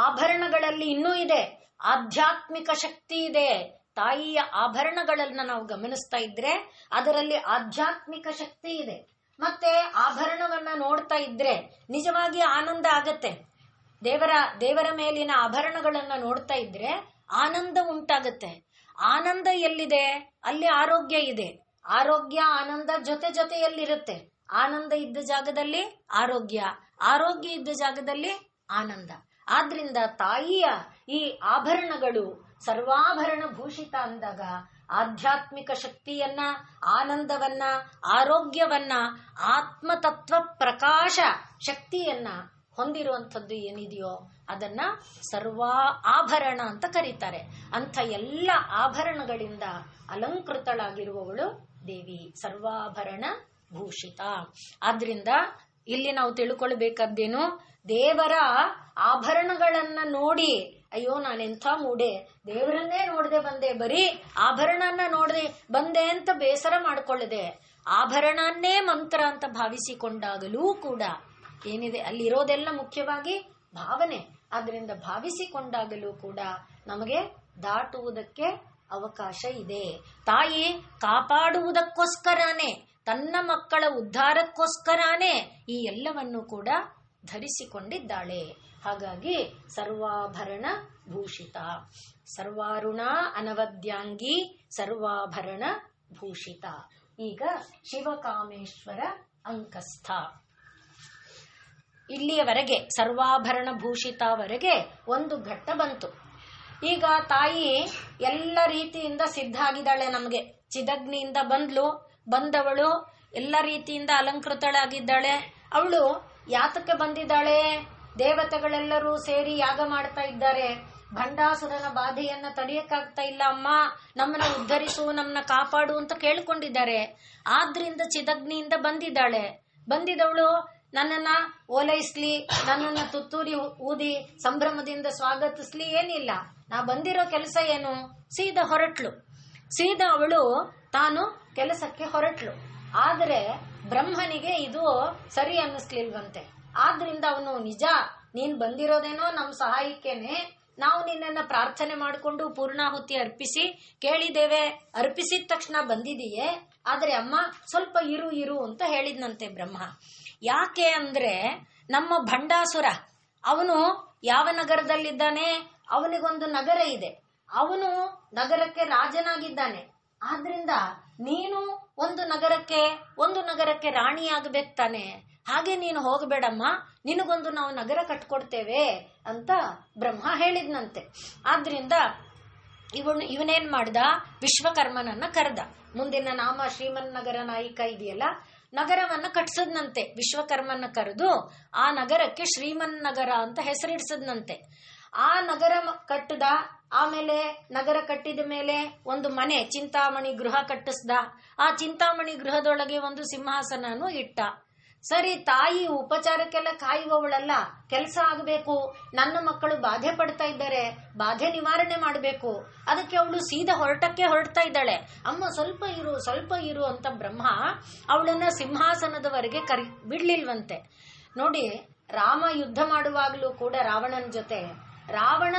ಆಭರಣಗಳಲ್ಲಿ ಇನ್ನೂ ಇದೆ, ಆಧ್ಯಾತ್ಮಿಕ ಶಕ್ತಿ ಇದೆ. ತಾಯಿಯ ಆಭರಣಗಳನ್ನ ನಾವು ಗಮನಿಸ್ತಾ ಇದ್ರೆ ಅದರಲ್ಲಿ ಆಧ್ಯಾತ್ಮಿಕ ಶಕ್ತಿ ಇದೆ. ಮತ್ತೆ ಆಭರಣವನ್ನ ನೋಡ್ತಾ ಇದ್ರೆ ನಿಜವಾಗಿ ಆನಂದ ಆಗತ್ತೆ. ದೇವರ ಮೇಲಿನ ಆಭರಣಗಳನ್ನ ನೋಡ್ತಾ ಇದ್ರೆ ಆನಂದ ಉಂಟಾಗತ್ತೆ. ಆನಂದ ಎಲ್ಲಿದೆ ಅಲ್ಲಿ ಆರೋಗ್ಯ ಇದೆ. ಆರೋಗ್ಯ ಆನಂದ ಜೊತೆಯಲ್ಲಿರುತ್ತೆ. ಆನಂದ ಇದ್ದ ಜಾಗದಲ್ಲಿ ಆರೋಗ್ಯ, ಆರೋಗ್ಯ ಇದ್ದ ಜಾಗದಲ್ಲಿ ಆನಂದ. ಆದ್ರಿಂದ ತಾಯಿಯ ಈ ಆಭರಣಗಳು ಸರ್ವಾಭರಣ ಭೂಷಿತ ಅಂದಾಗ ಆಧ್ಯಾತ್ಮಿಕ ಶಕ್ತಿಯನ್ನ, ಆನಂದವನ್ನ, ಆರೋಗ್ಯವನ್ನ, ಆತ್ಮತತ್ವ ಪ್ರಕಾಶ ಶಕ್ತಿಯನ್ನ ಹೊಂದಿರುವಂಥದ್ದು ಏನಿದೆಯೋ ಅದನ್ನ ಸರ್ವಾ ಆಭರಣ ಅಂತ ಕರೀತಾರೆ. ಅಂಥ ಎಲ್ಲ ಆಭರಣಗಳಿಂದ ಅಲಂಕೃತಳಾಗಿರುವವಳು ದೇವಿ, ಸರ್ವಾಭರಣ ಭೂಷಿತ. ಆದ್ರಿಂದ ಇಲ್ಲಿ ನಾವು ತಿಳ್ಕೊಳ್ಬೇಕಾದ್ದೇನು, ದೇವರ ಆಭರಣಗಳನ್ನ ನೋಡಿ ಅಯ್ಯೋ ನಾನೆಂಥ ಮೂಡೆ, ದೇವರನ್ನೇ ನೋಡದೆ ಬಂದೆ, ಬರೀ ಆಭರಣನ ನೋಡದೆ ಬಂದೆ ಅಂತ ಬೇಸರ ಮಾಡ್ಕೊಳ್ಳದೆ ಆಭರಣನ್ನೇ ಮಂತ್ರ ಅಂತ ಭಾವಿಸಿಕೊಂಡಾಗಲೂ ಕೂಡ ಏನಿದೆ ಅಲ್ಲಿರೋದೆಲ್ಲ ಮುಖ್ಯವಾಗಿ ಭಾವನೆ. ಆದ್ರಿಂದ ಭಾವಿಸಿಕೊಂಡಾಗಲೂ ಕೂಡ ನಮಗೆ ದಾಟುವುದಕ್ಕೆ ಅವಕಾಶ ಇದೆ. ತಾಯಿ ಕಾಪಾಡುವುದಕ್ಕೋಸ್ಕರನೇ, ತನ್ನ ಮಕ್ಕಳ ಉದ್ಧಾರಕ್ಕೋಸ್ಕರನೇ ಈ ಎಲ್ಲವನ್ನು ಕೂಡ ಧರಿಸಿಕೊಂಡಿದ್ದಾಳೆ. ಹಾಗಾಗಿ ಸರ್ವಾಭರಣ ಭೂಷಿತ, ಸರ್ವಾರುಣ ಅನವದ್ಯಾಂಗಿ, ಸರ್ವಾಭರಣ ಭೂಷಿತ. ಈಗ ಶಿವಕಾಮೇಶ್ವರ ಅಂಕಸ್ಥ. ಇಲ್ಲಿಯವರೆಗೆ ಸರ್ವಾಭರಣ ಭೂಷಿತವರೆಗೆ ಒಂದು ಘಟ್ಟ ಬಂತು. ಈಗ ತಾಯಿ ಎಲ್ಲ ರೀತಿಯಿಂದ ಸಿದ್ಧ ಆಗಿದ್ದಾಳೆ. ನಮಗೆ ಚಿದಗ್ನಿಯಿಂದ ಬಂದವಳು ಎಲ್ಲ ರೀತಿಯಿಂದ ಅಲಂಕೃತಳಾಗಿದ್ದಾಳೆ. ಅವಳು ಯಾತಕ್ಕೆ ಬಂದಿದ್ದಾಳೆ? ದೇವತೆಗಳೆಲ್ಲರೂ ಸೇರಿ ಯಾಗ ಮಾಡ್ತಾ ಇದ್ದಾರೆ. ಭಂಡಾಸುರನ ಬಾಧೆಯನ್ನ ತಡೆಯಕ್ಕಾಗ್ತಾ ಇಲ್ಲ, ಅಮ್ಮ ನಮ್ಮನ್ನ ಉದ್ಧರಿಸು, ನಮ್ಮನ್ನ ಕಾಪಾಡು ಅಂತ ಕೇಳ್ಕೊಂಡಿದ್ದಾರೆ. ಆದ್ರಿಂದ ಚಿದಗ್ನಿಯಿಂದ ಬಂದಿದವಳು ನನ್ನನ್ನ ಓಲೈಸ್ಲಿ, ನನ್ನನ್ನ ತುತ್ತೂರಿ ಊದಿ ಸಂಭ್ರಮದಿಂದ ಸ್ವಾಗತಿಸ್ಲಿ ಏನಿಲ್ಲ. ನಾ ಬಂದಿರೋ ಕೆಲಸ ಏನು? ಸೀದಾ ಅವಳು ತಾನು ಕೆಲಸಕ್ಕೆ ಹೊರಟ್ಲು. ಆದರೆ ಬ್ರಹ್ಮನಿಗೆ ಇದು ಸರಿ ಅನ್ನಿಸ್ಲಿಲ್ವಂತೆ. ಆದ್ರಿಂದ ಅವನು, ನಿಜ ನೀನ್ ಬಂದಿರೋದೇನೋ ನಮ್ಮ ಸಹಾಯಕ್ಕೇನೆ, ನಾವು ನಿನ್ನನ್ನ ಪ್ರಾರ್ಥನೆ ಮಾಡಿಕೊಂಡು ಪೂರ್ಣಾಹುತಿ ಅರ್ಪಿಸಿ ಕೇಳಿದ್ದೇವೆ, ಅರ್ಪಿಸಿದ ತಕ್ಷಣ ಬಂದಿದೀಯೇ, ಆದ್ರೆ ಅಮ್ಮ ಸ್ವಲ್ಪ ಇರು ಅಂತ ಹೇಳಿದ್ನಂತೆ ಬ್ರಹ್ಮ. ಯಾಕೆ ಅಂದ್ರೆ ನಮ್ಮ ಭಂಡಾಸುರ ಅವನು ಯಾವ ನಗರದಲ್ಲಿದ್ದಾನೆ? ಅವನಿಗೊಂದು ನಗರ ಇದೆ, ಅವನು ನಗರಕ್ಕೆ ರಾಜನಾಗಿದ್ದಾನೆ. ಆದ್ರಿಂದ ನೀನು ಒಂದು ನಗರಕ್ಕೆ ರಾಣಿಯಾಗಬೇಕು ತಾನೆ. ಹಾಗೆ ನೀನು ಹೋಗಬೇಡಮ್ಮ, ನಿನಗೊಂದು ನಾವು ನಗರ ಕಟ್ಕೊಡ್ತೇವೆ ಅಂತ ಬ್ರಹ್ಮ ಹೇಳಿದ್ನಂತೆ. ಆದ್ರಿಂದ ಇವನೇನ್ ಮಾಡ್ದ? ವಿಶ್ವಕರ್ಮನನ್ನ ಕರೆದ. ಮುಂದಿನ ನಾಮ ಶ್ರೀಮನ್ ನಗರ ನಾಯಿಕ ಇದೆಯಲ್ಲ, ನಗರವನ್ನ ಕಟ್ಸದ್ನಂತೆ. ವಿಶ್ವಕರ್ಮನ ಕರೆದು ಆ ನಗರಕ್ಕೆ ಶ್ರೀಮನ್ ನಗರ ಅಂತ ಹೆಸರಿಡ್ಸದ್ನಂತೆ. ಆ ನಗರ ಕಟ್ಟದ. ಆಮೇಲೆ ನಗರ ಕಟ್ಟಿದ ಮೇಲೆ ಒಂದು ಮನೆ, ಚಿಂತಾಮಣಿ ಗೃಹ ಕಟ್ಟಿಸ್ದ. ಆ ಚಿಂತಾಮಣಿ ಗೃಹದೊಳಗೆ ಒಂದು ಸಿಂಹಾಸನನು ಇಟ್ಟ. ಸರಿ, ತಾಯಿ ಉಪಚಾರಕ್ಕೆಲ್ಲ ಕಾಯುವವಳಲ್ಲ, ಕೆಲಸ ಆಗಬೇಕು. ನನ್ನ ಮಕ್ಕಳು ಬಾಧೆ ಪಡ್ತಾ ಇದ್ದಾರೆ, ಬಾಧೆ ನಿವಾರಣೆ ಮಾಡಬೇಕು. ಅದಕ್ಕೆ ಅವಳು ಸೀದಾ ಹೊರಡ್ತಾ ಇದ್ದಾಳೆ. ಅಮ್ಮ ಸ್ವಲ್ಪ ಇರು ಅಂತ ಬ್ರಹ್ಮ ಅವಳನ್ನ ಸಿಂಹಾಸನದವರೆಗೆ ಬಿಡ್ಲಿಲ್ವಂತೆ. ನೋಡಿ, ರಾಮ ಯುದ್ಧ ಮಾಡುವಾಗಲೂ ಕೂಡ ರಾವಣನ ಜೊತೆ, ರಾವಣ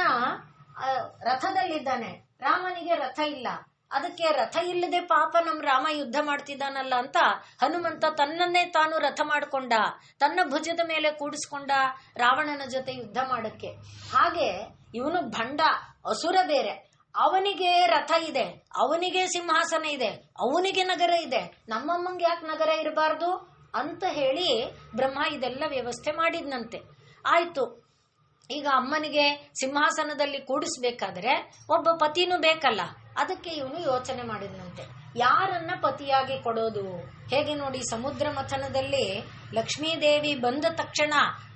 ರಥದಲ್ಲಿದ್ದಾನೆ, ರಾಮನಿಗೆ ರಥ ಇಲ್ಲ. ಅದಕ್ಕೆ ರಥ ಇಲ್ಲದೆ ಪಾಪ ನಮ್ಮ ರಾಮ ಯುದ್ಧ ಮಾಡ್ತಿದ್ದಾನಲ್ಲ ಅಂತ ಹನುಮಂತ ತನ್ನನ್ನೇ ತಾನು ರಥ ಮಾಡಿಕೊಂಡ, ತನ್ನ ಭುಜದ ಮೇಲೆ ಕೂಡಿಸ್ಕೊಂಡ ರಾವಣನ ಜೊತೆ ಯುದ್ಧ ಮಾಡಕ್ಕೆ. ಹಾಗೆ ಇವನು ಭಂಡ, ಅಸುರ ಬೇರೆ, ಅವನಿಗೆ ರಥ ಇದೆ, ಅವನಿಗೆ ಸಿಂಹಾಸನ ಇದೆ, ಅವನಿಗೆ ನಗರ ಇದೆ, ನಮ್ಮಮ್ಮಂಗೆ ಯಾಕೆ ನಗರ ಇರಬಾರ್ದು ಅಂತ ಹೇಳಿ ಬ್ರಹ್ಮ ಇದೆಲ್ಲ ವ್ಯವಸ್ಥೆ ಮಾಡಿದ್ನಂತೆ. ಆಯ್ತು, ಈಗ ಅಮ್ಮನಿಗೆ ಸಿಂಹಾಸನದಲ್ಲಿ ಕೂಡಿಸ್ಬೇಕಾದ್ರೆ ಒಬ್ಬ ಪತಿನೂ ಬೇಕಲ್ಲ. ಅದಕ್ಕೆ ಇವನು ಯೋಚನೆ ಮಾಡಿದ್ನಂತೆ, ಯಾರನ್ನ ಪತಿಯಾಗಿ ಕೊಡೋದು? ಹೇಗೆ ನೋಡಿ, ಸಮುದ್ರ ಮಥನದಲ್ಲಿ ಲಕ್ಷ್ಮೀದೇವಿ ಬಂದ ತಕ್ಷಣ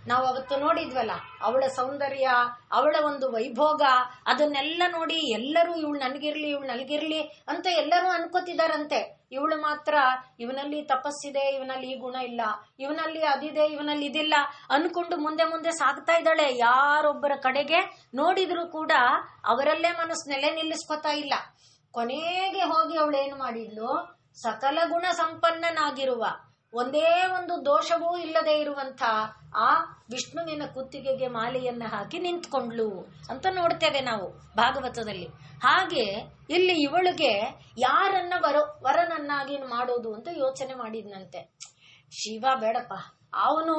ನಾವು ಅವತ್ತು ನೋಡಿದ್ವಲ್ಲ, ಅವಳ ಸೌಂದರ್ಯ, ಅವಳ ಒಂದು ವೈಭೋಗ, ಅದನ್ನೆಲ್ಲ ನೋಡಿ ಎಲ್ಲರೂ ಇವಳು ನನ್ಗಿರ್ಲಿ ಅಂತ ಎಲ್ಲರೂ ಅನ್ಕೋತಿದಾರಂತೆ. ಇವಳು ಮಾತ್ರ ಇವನಲ್ಲಿ ತಪಸ್ಸಿದೆ, ಇವನಲ್ಲಿ ಈ ಗುಣ ಇಲ್ಲ, ಇವನಲ್ಲಿ ಅದಿದೆ, ಇವನಲ್ಲಿ ಇದಿಲ್ಲ ಅನ್ಕೊಂಡು ಮುಂದೆ ಸಾಗ್ತಾ ಇದ್ದಾಳೆ. ಯಾರೊಬ್ಬರ ಕಡೆಗೆ ನೋಡಿದ್ರು ಕೂಡ ಅವರಲ್ಲೇ ಮನಸ್ಸು ನೆಲೆ ನಿಲ್ಲಿಸ್ಕೊತಾ ಇಲ್ಲ. ಕೊನೆಗೆ ಹೋಗಿ ಅವಳೇನು ಮಾಡಿದ್ಲು? ಸಕಲ ಗುಣ ಸಂಪನ್ನನಾಗಿರುವ, ಒಂದೇ ಒಂದು ದೋಷವೂ ಇಲ್ಲದೆ ಇರುವಂತ ಆ ವಿಷ್ಣುವಿನ ಕುತ್ತಿಗೆಗೆ ಮಾಲೆಯನ್ನ ಹಾಕಿ ನಿಂತ್ಕೊಂಡ್ಲು ಅಂತ ನೋಡ್ತೇವೆ ನಾವು ಭಾಗವತದಲ್ಲಿ. ಹಾಗೆ ಇಲ್ಲಿ ಇವಳಿಗೆ ಯಾರನ್ನ ವರನನ್ನಾಗಿ ಮಾಡೋದು ಅಂತ ಯೋಚನೆ ಮಾಡಿದ್ನಂತೆ. ಶಿವ ಬೇಡಪ್ಪ, ಅವನು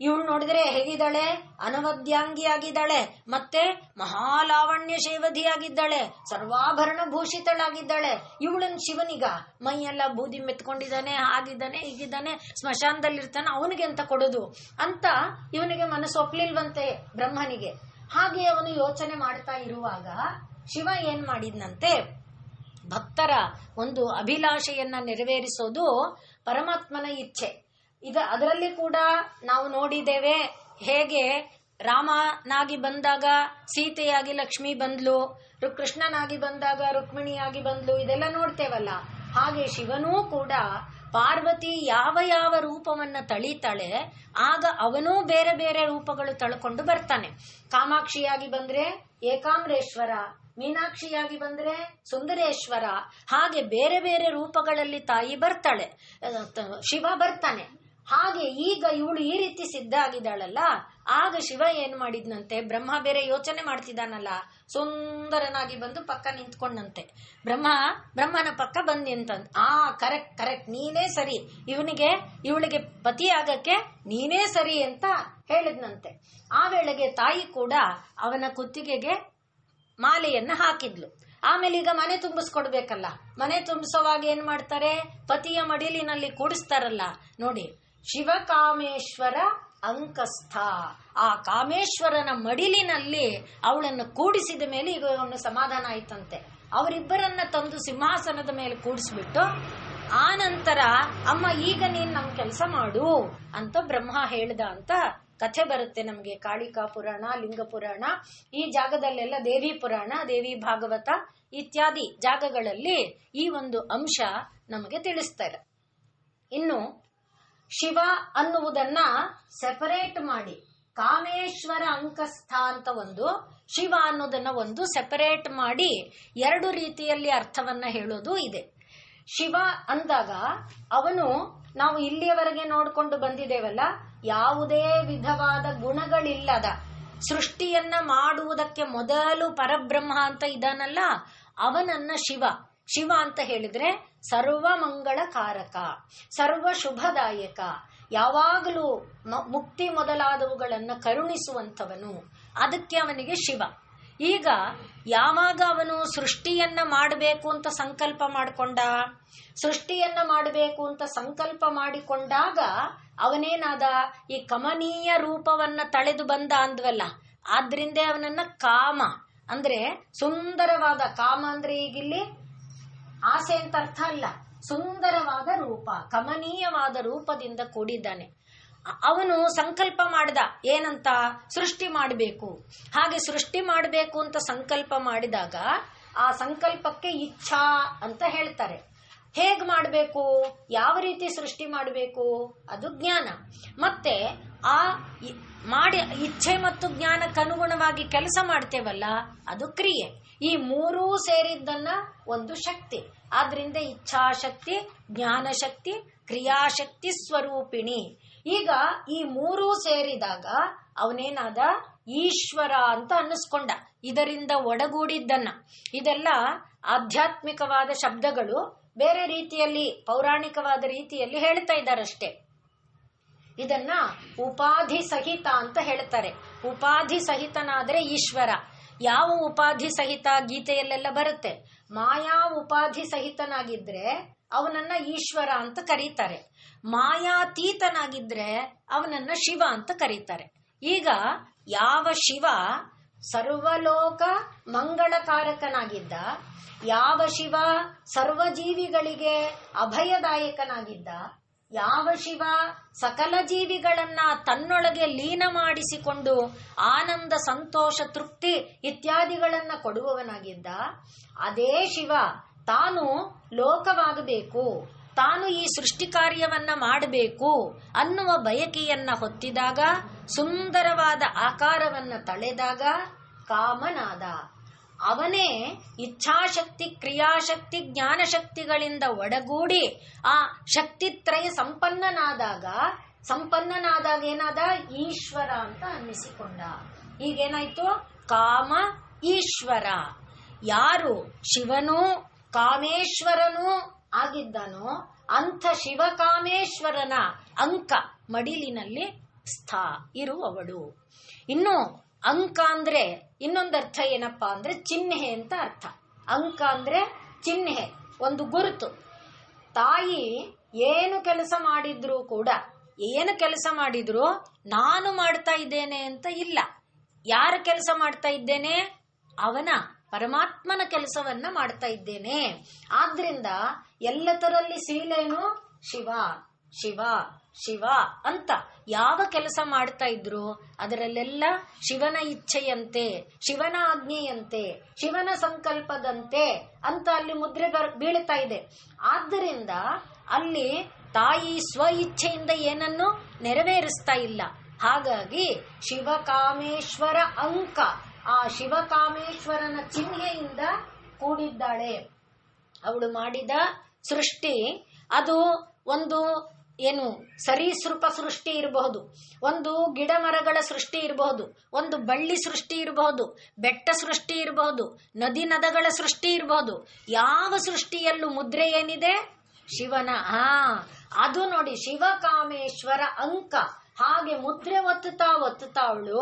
ಇವಳು ನೋಡಿದ್ರೆ ಹೇಗಿದ್ದಾಳೆ, ಅನವದ್ಯಾಂಗಿಯಾಗಿದ್ದಾಳೆ, ಮತ್ತೆ ಮಹಾಲಾವಣ್ಯ ಶೇವಧಿಯಾಗಿದ್ದಾಳೆ, ಸರ್ವಾಭರಣ ಭೂಷಿತಳಾಗಿದ್ದಾಳೆ. ಇವಳನ್ ಶಿವನಿಗ ಮೈಯೆಲ್ಲ ಬೂದಿ ಮೆತ್ಕೊಂಡಿದ್ದಾನೆ, ಆಗಿದ್ದಾನೆ, ಹೀಗಿದ್ದಾನೆ, ಸ್ಮಶಾನದಲ್ಲಿರ್ತಾನೆ, ಅವನಿಗೆ ಅಂತ ಕೊಡೋದು ಅಂತ ಇವನಿಗೆ ಮನಸ್ಸು ಒಪ್ಲಿಲ್ವಂತೆ ಬ್ರಹ್ಮನಿಗೆ. ಹಾಗೆ ಅವನು ಯೋಚನೆ ಮಾಡ್ತಾ ಇರುವಾಗ ಶಿವ ಏನ್ ಮಾಡಿದ್ನಂತೆ, ಭಕ್ತರ ಒಂದು ಅಭಿಲಾಷೆಯನ್ನ ನೆರವೇರಿಸೋದು ಪರಮಾತ್ಮನ ಇಚ್ಛೆ. ಅದರಲ್ಲಿ ಕೂಡ ನಾವು ನೋಡಿದ್ದೇವೆ, ಹೇಗೆ ರಾಮನಾಗಿ ಬಂದಾಗ ಸೀತೆಯಾಗಿ ಲಕ್ಷ್ಮಿ ಬಂದ್ಲು, ಕೃಷ್ಣನಾಗಿ ಬಂದಾಗ ರುಕ್ಮಿಣಿಯಾಗಿ ಬಂದ್ಲು, ಇದೆಲ್ಲ ನೋಡ್ತೇವಲ್ಲ. ಹಾಗೆ ಶಿವನೂ ಕೂಡ ಪಾರ್ವತಿ ಯಾವ ಯಾವ ರೂಪವನ್ನ ತಳೀತಾಳೆ, ಆಗ ಅವನೂ ಬೇರೆ ಬೇರೆ ರೂಪಗಳು ತಳ್ಕೊಂಡು ಬರ್ತಾನೆ. ಕಾಮಾಕ್ಷಿಯಾಗಿ ಬಂದ್ರೆ ಏಕಾಂಬರೇಶ್ವರ, ಮೀನಾಕ್ಷಿಯಾಗಿ ಬಂದ್ರೆ ಸುಂದರೇಶ್ವರ, ಹಾಗೆ ಬೇರೆ ಬೇರೆ ರೂಪಗಳಲ್ಲಿ ತಾಯಿ ಬರ್ತಾಳೆ, ಶಿವ ಬರ್ತಾನೆ. ಹಾಗೆ ಈಗ ಇವಳು ಈ ರೀತಿ ಸಿದ್ಧ ಆಗಿದ್ದಾಳಲ್ಲ, ಆಗ ಶಿವ ಏನ್ ಮಾಡಿದ್ನಂತೆ, ಬ್ರಹ್ಮ ಬೇರೆ ಯೋಚನೆ ಮಾಡ್ತಿದ್ದಾನಲ್ಲ, ಸುಂದರನಾಗಿ ಬಂದು ಪಕ್ಕ ನಿಂತ್ಕೊಂಡಂತೆ. ಬ್ರಹ್ಮನ ಪಕ್ಕ ಬಂದ್ ನಿಂತಂತ. ಕರೆಕ್ಟ್ ನೀನೇ ಸರಿ, ಇವಳಿಗೆ ಪತಿ ಆಗಕ್ಕೆ ನೀನೇ ಸರಿ ಅಂತ ಹೇಳಿದ್ನಂತೆ. ಆ ವೇಳೆಗೆ ತಾಯಿ ಕೂಡ ಅವನ ಕುತ್ತಿಗೆಗೆ ಮಾಲೆಯನ್ನ ಹಾಕಿದ್ಲು. ಆಮೇಲೆ ಈಗ ಮನೆ ತುಂಬಿಸ್ಕೊಡ್ಬೇಕಲ್ಲ, ಮನೆ ತುಂಬಿಸೋವಾಗ ಏನ್ ಮಾಡ್ತಾರೆ, ಪತಿಯ ಮಡಿಲಿನಲ್ಲಿ ಕೂಡಿಸ್ತಾರಲ್ಲ ನೋಡಿ, ಶಿವಕಾಮೇಶ್ವರ ಅಂಕಸ್ಥ. ಆ ಕಾಮೇಶ್ವರನ ಮಡಿಲಿನಲ್ಲಿ ಅವಳನ್ನು ಕೂಡಿಸಿದ ಮೇಲೆ ಈಗ ಅವನು ಸಮಾಧಾನ ಆಯ್ತಂತೆ. ಅವರಿಬ್ಬರನ್ನ ತಂದು ಸಿಂಹಾಸನದ ಮೇಲೆ ಕೂಡಿಸ್ಬಿಟ್ಟು ಆ ನಂತರ ಅಮ್ಮ ಈಗ ನೀನ್ ನಮ್ ಕೆಲಸ ಮಾಡು ಅಂತ ಬ್ರಹ್ಮ ಹೇಳ್ದ ಅಂತ ಕಥೆ ಬರುತ್ತೆ ನಮ್ಗೆ. ಕಾಳಿಕಾ ಪುರಾಣ, ಲಿಂಗ ಪುರಾಣ, ಈ ಜಾಗದಲ್ಲೆಲ್ಲ ದೇವಿ ಪುರಾಣ, ದೇವಿ ಭಾಗವತ ಇತ್ಯಾದಿ ಜಾಗಗಳಲ್ಲಿ ಈ ಒಂದು ಅಂಶ ನಮಗೆ ತಿಳಿಸ್ತಾರೆ. ಇನ್ನು ಶಿವ ಅನ್ನುವುದನ್ನ ಸೆಪರೇಟ್ ಮಾಡಿ, ಕಾಮೇಶ್ವರ ಅಂಕಸ್ಥ ಅಂತ ಒಂದು, ಶಿವ ಅನ್ನೋದನ್ನ ಒಂದು ಸೆಪರೇಟ್ ಮಾಡಿ ಎರಡು ರೀತಿಯಲ್ಲಿ ಅರ್ಥವನ್ನ ಹೇಳೋದು ಇದೆ. ಶಿವ ಅಂದಾಗ ಅವನು ನಾವು ಇಲ್ಲಿಯವರೆಗೆ ನೋಡ್ಕೊಂಡು ಬಂದಿದ್ದೇವಲ್ಲ, ಯಾವುದೇ ವಿಧವಾದ ಗುಣಗಳಿಲ್ಲದ ಸೃಷ್ಟಿಯನ್ನ ಮಾಡುವುದಕ್ಕೆ ಮೊದಲು ಪರಬ್ರಹ್ಮ ಅಂತ ಇದಾನಲ್ಲ, ಅವನನ್ನ ಶಿವ ಅಂತ ಹೇಳಿದ್ರೆ ಸರ್ವ ಮಂಗಳಕಾರಕ, ಸರ್ವ ಶುಭದಾಯಕ, ಯಾವಾಗಲೂ ಮುಕ್ತಿ ಮೊದಲಾದವುಗಳನ್ನ ಕರುಣಿಸುವಂಥವನು, ಅದಕ್ಕೆ ಅವನಿಗೆ ಶಿವ. ಈಗ ಯಾವಾಗ ಅವನು ಸೃಷ್ಟಿಯನ್ನ ಮಾಡಬೇಕು ಅಂತ ಸಂಕಲ್ಪ ಮಾಡಿಕೊಂಡಾಗ ಅವನೇನಾದ, ಈ ಕಮನೀಯ ರೂಪವನ್ನ ತಳೆದು ಬಂದ ಅಂದ್ವಲ್ಲ, ಆದ್ರಿಂದ ಅವನನ್ನ ಕಾಮ ಅಂದ್ರೆ ಸುಂದರವಾದ, ಕಾಮ ಅಂದ್ರೆ ಈಗಿಲ್ಲಿ ಆಸೆ ಅಂತ ಅರ್ಥ ಅಲ್ಲ, ಸುಂದರವಾದ ರೂಪ, ಕಮನೀಯವಾದ ರೂಪದಿಂದ ಕೂಡಿದ್ದಾನೆ. ಅವನು ಸಂಕಲ್ಪ ಮಾಡ್ದ ಏನಂತ, ಸೃಷ್ಟಿ ಮಾಡಬೇಕು. ಹಾಗೆ ಸೃಷ್ಟಿ ಮಾಡಬೇಕು ಅಂತ ಸಂಕಲ್ಪ ಮಾಡಿದಾಗ ಆ ಸಂಕಲ್ಪಕ್ಕೆ ಇಚ್ಛಾ ಅಂತ ಹೇಳ್ತಾರೆ. ಹೇಗ್ ಮಾಡಬೇಕು, ಯಾವ ರೀತಿ ಸೃಷ್ಟಿ ಮಾಡಬೇಕು, ಅದು ಜ್ಞಾನ. ಮತ್ತೆ ಆ ಮಾಡಿ ಇಚ್ಛೆ ಮತ್ತು ಜ್ಞಾನಕ್ಕನುಗುಣವಾಗಿ ಕೆಲಸ ಮಾಡ್ತೇವಲ್ಲ, ಅದು ಕ್ರಿಯೆ. ಈ ಮೂರೂ ಸೇರಿದ್ದನ್ನ ಒಂದು ಶಕ್ತಿ. ಆದ್ರಿಂದ ಇಚ್ಛಾಶಕ್ತಿ, ಜ್ಞಾನಶಕ್ತಿ, ಕ್ರಿಯಾಶಕ್ತಿ ಸ್ವರೂಪಿಣಿ. ಈಗ ಈ ಮೂರೂ ಸೇರಿದಾಗ ಅವನೇನಾದ, ಈಶ್ವರ ಅಂತ ಅನ್ನಿಸ್ಕೊಂಡ, ಇದರಿಂದ ಒಡಗೂಡಿದ್ದನ್ನ. ಇದೆಲ್ಲ ಆಧ್ಯಾತ್ಮಿಕವಾದ ಶಬ್ದಗಳು, ಬೇರೆ ರೀತಿಯಲ್ಲಿ ಪೌರಾಣಿಕವಾದ ರೀತಿಯಲ್ಲಿ ಹೇಳ್ತಾ ಇದ್ದಾರಷ್ಟೇ. ಇದನ್ನ ಉಪಾಧಿ ಸಹಿತ ಅಂತ ಹೇಳ್ತಾರೆ. ಉಪಾಧಿ ಸಹಿತನಾದ್ರೆ ಈಶ್ವರ. ಯಾವ ಉಪಾಧಿ ಸಹಿತ ಗೀತೆಯಲ್ಲೆಲ್ಲ ಬರುತ್ತೆ, ಮಾಯಾ ಉಪಾಧಿ ಸಹಿತನಾಗಿದ್ರೆ ಅವನನ್ನ ಈಶ್ವರ ಅಂತ ಕರೀತಾರೆ. ಮಾಯಾತೀತನಾಗಿದ್ರೆ ಅವನನ್ನ ಶಿವ ಅಂತ ಕರೀತಾರೆ. ಈಗ ಯಾವ ಶಿವ ಸರ್ವಲೋಕ ಮಂಗಳಕಾರಕನಾಗಿದ್ದ, ಯಾವ ಶಿವ ಸರ್ವಜೀವಿಗಳಿಗೆ ಅಭಯದಾಯಕನಾಗಿದ್ದ, ಯಾವ ಶಿವ ಸಕಲ ಜೀವಿಗಳನ್ನ ತನ್ನೊಳಗೆ ಲೀನ ಮಾಡಿಸಿಕೊಂಡು ಆನಂದ, ಸಂತೋಷ, ತೃಪ್ತಿ ಇತ್ಯಾದಿಗಳನ್ನ ಕೊಡುವವನಾಗಿದ್ದ, ಅದೇ ಶಿವ ತಾನು ಲೋಕವಾಗಬೇಕು, ತಾನು ಈ ಸೃಷ್ಟಿ ಕಾರ್ಯವನ್ನ ಮಾಡಬೇಕು ಅನ್ನುವ ಬಯಕೆಯನ್ನ ಹೊತ್ತಿದಾಗ, ಸುಂದರವಾದ ಆಕಾರವನ್ನ ತಳೆದಾಗ ಕಾಮನಾದ. ಅವನೇ ಇಚ್ಛಾಶಕ್ತಿ, ಕ್ರಿಯಾಶಕ್ತಿ, ಜ್ಞಾನಶಕ್ತಿಗಳಿಂದ ಒಡಗೂಡಿ ಆ ಶಕ್ತಿತ್ರಯ ಸಂಪನ್ನನಾದಾಗ ಏನಾದ, ಈಶ್ವರ ಅಂತ ಅನ್ನಿಸಿಕೊಂಡ. ಈಗೇನಾಯ್ತು, ಕಾಮ ಈಶ್ವರ. ಯಾರು ಶಿವನೂ ಕಾಮೇಶ್ವರನೂ ಆಗಿದ್ದಾನೋ ಅಂಥ ಶಿವಕಾಮೇಶ್ವರನ ಅಂಕ ಮಡಿಲಿನಲ್ಲಿ ಇರುವವಳು. ಇನ್ನು ಅಂಕ ಅಂದ್ರೆ ಇನ್ನೊಂದು ಅರ್ಥ ಏನಪ್ಪಾ ಅಂದ್ರೆ ಚಿಹ್ನೆ ಅಂತ ಅರ್ಥ. ಅಂಕ ಅಂದ್ರೆ ಚಿಹ್ನೆ, ಒಂದು ಗುರುತು. ತಾಯಿ ಏನು ಕೆಲಸ ಮಾಡಿದ್ರು ಕೂಡ, ಏನು ಕೆಲಸ ಮಾಡಿದ್ರು ನಾನು ಮಾಡ್ತಾ ಇದ್ದೇನೆ ಅಂತ ಇಲ್ಲ. ಯಾರ ಕೆಲಸ ಮಾಡ್ತಾ ಇದ್ದೇನೆ? ಅವನ ಪರಮಾತ್ಮನ ಕೆಲಸವನ್ನ ಮಾಡ್ತಾ ಇದ್ದೇನೆ. ಆದ್ರಿಂದ ಎಲ್ಲದರಲ್ಲಿ ಸೀಲೇನು? ಶಿವ ಶಿವ ಶಿವ ಅಂತ ಯಾವ ಕೆಲಸ ಮಾಡ್ತಾ ಇದ್ರು ಅದರಲ್ಲೆಲ್ಲ ಶಿವನ ಇಚ್ಛೆಯಂತೆ, ಶಿವನ ಆಜ್ಞೆಯಂತೆ, ಶಿವನ ಸಂಕಲ್ಪದಂತೆ ಅಂತ ಅಲ್ಲಿ ಮುದ್ರೆ ಬೀಳ್ತಾ ಇದೆ. ಆದ್ದರಿಂದ ಅಲ್ಲಿ ತಾಯಿ ಸ್ವ ಇಚ್ಛೆಯಿಂದ ಏನನ್ನು ನೆರವೇರಿಸ್ತಾ ಇಲ್ಲ. ಹಾಗಾಗಿ ಶಿವಕಾಮೇಶ್ವರ ಅಂಕ, ಆ ಶಿವಕಾಮೇಶ್ವರನ ಚಿಹ್ನೆಯಿಂದ ಕೂಡಿದ್ದಾಳೆ. ಅವಳು ಮಾಡಿದ ಸೃಷ್ಟಿ ಅದು ಒಂದು ಏನು ಸರೀಸೃಪ ಸೃಷ್ಟಿ ಇರಬಹುದು, ಒಂದು ಗಿಡ ಮರಗಳ ಸೃಷ್ಟಿ ಇರಬಹುದು, ಒಂದು ಬಳ್ಳಿ ಸೃಷ್ಟಿ ಇರಬಹುದು, ಬೆಟ್ಟ ಸೃಷ್ಟಿ ಇರಬಹುದು, ನದಿ ನದಗಳ ಸೃಷ್ಟಿ ಇರಬಹುದು. ಯಾವ ಸೃಷ್ಟಿಯಲ್ಲೂ ಮುದ್ರೆ ಏನಿದೆ? ಶಿವನ. ಅದು ನೋಡಿ ಶಿವಕಾಮೇಶ್ವರ ಅಂಕ. ಹಾಗೆ ಮುದ್ರೆ ಒತ್ತುತ್ತಾ ಅವಳು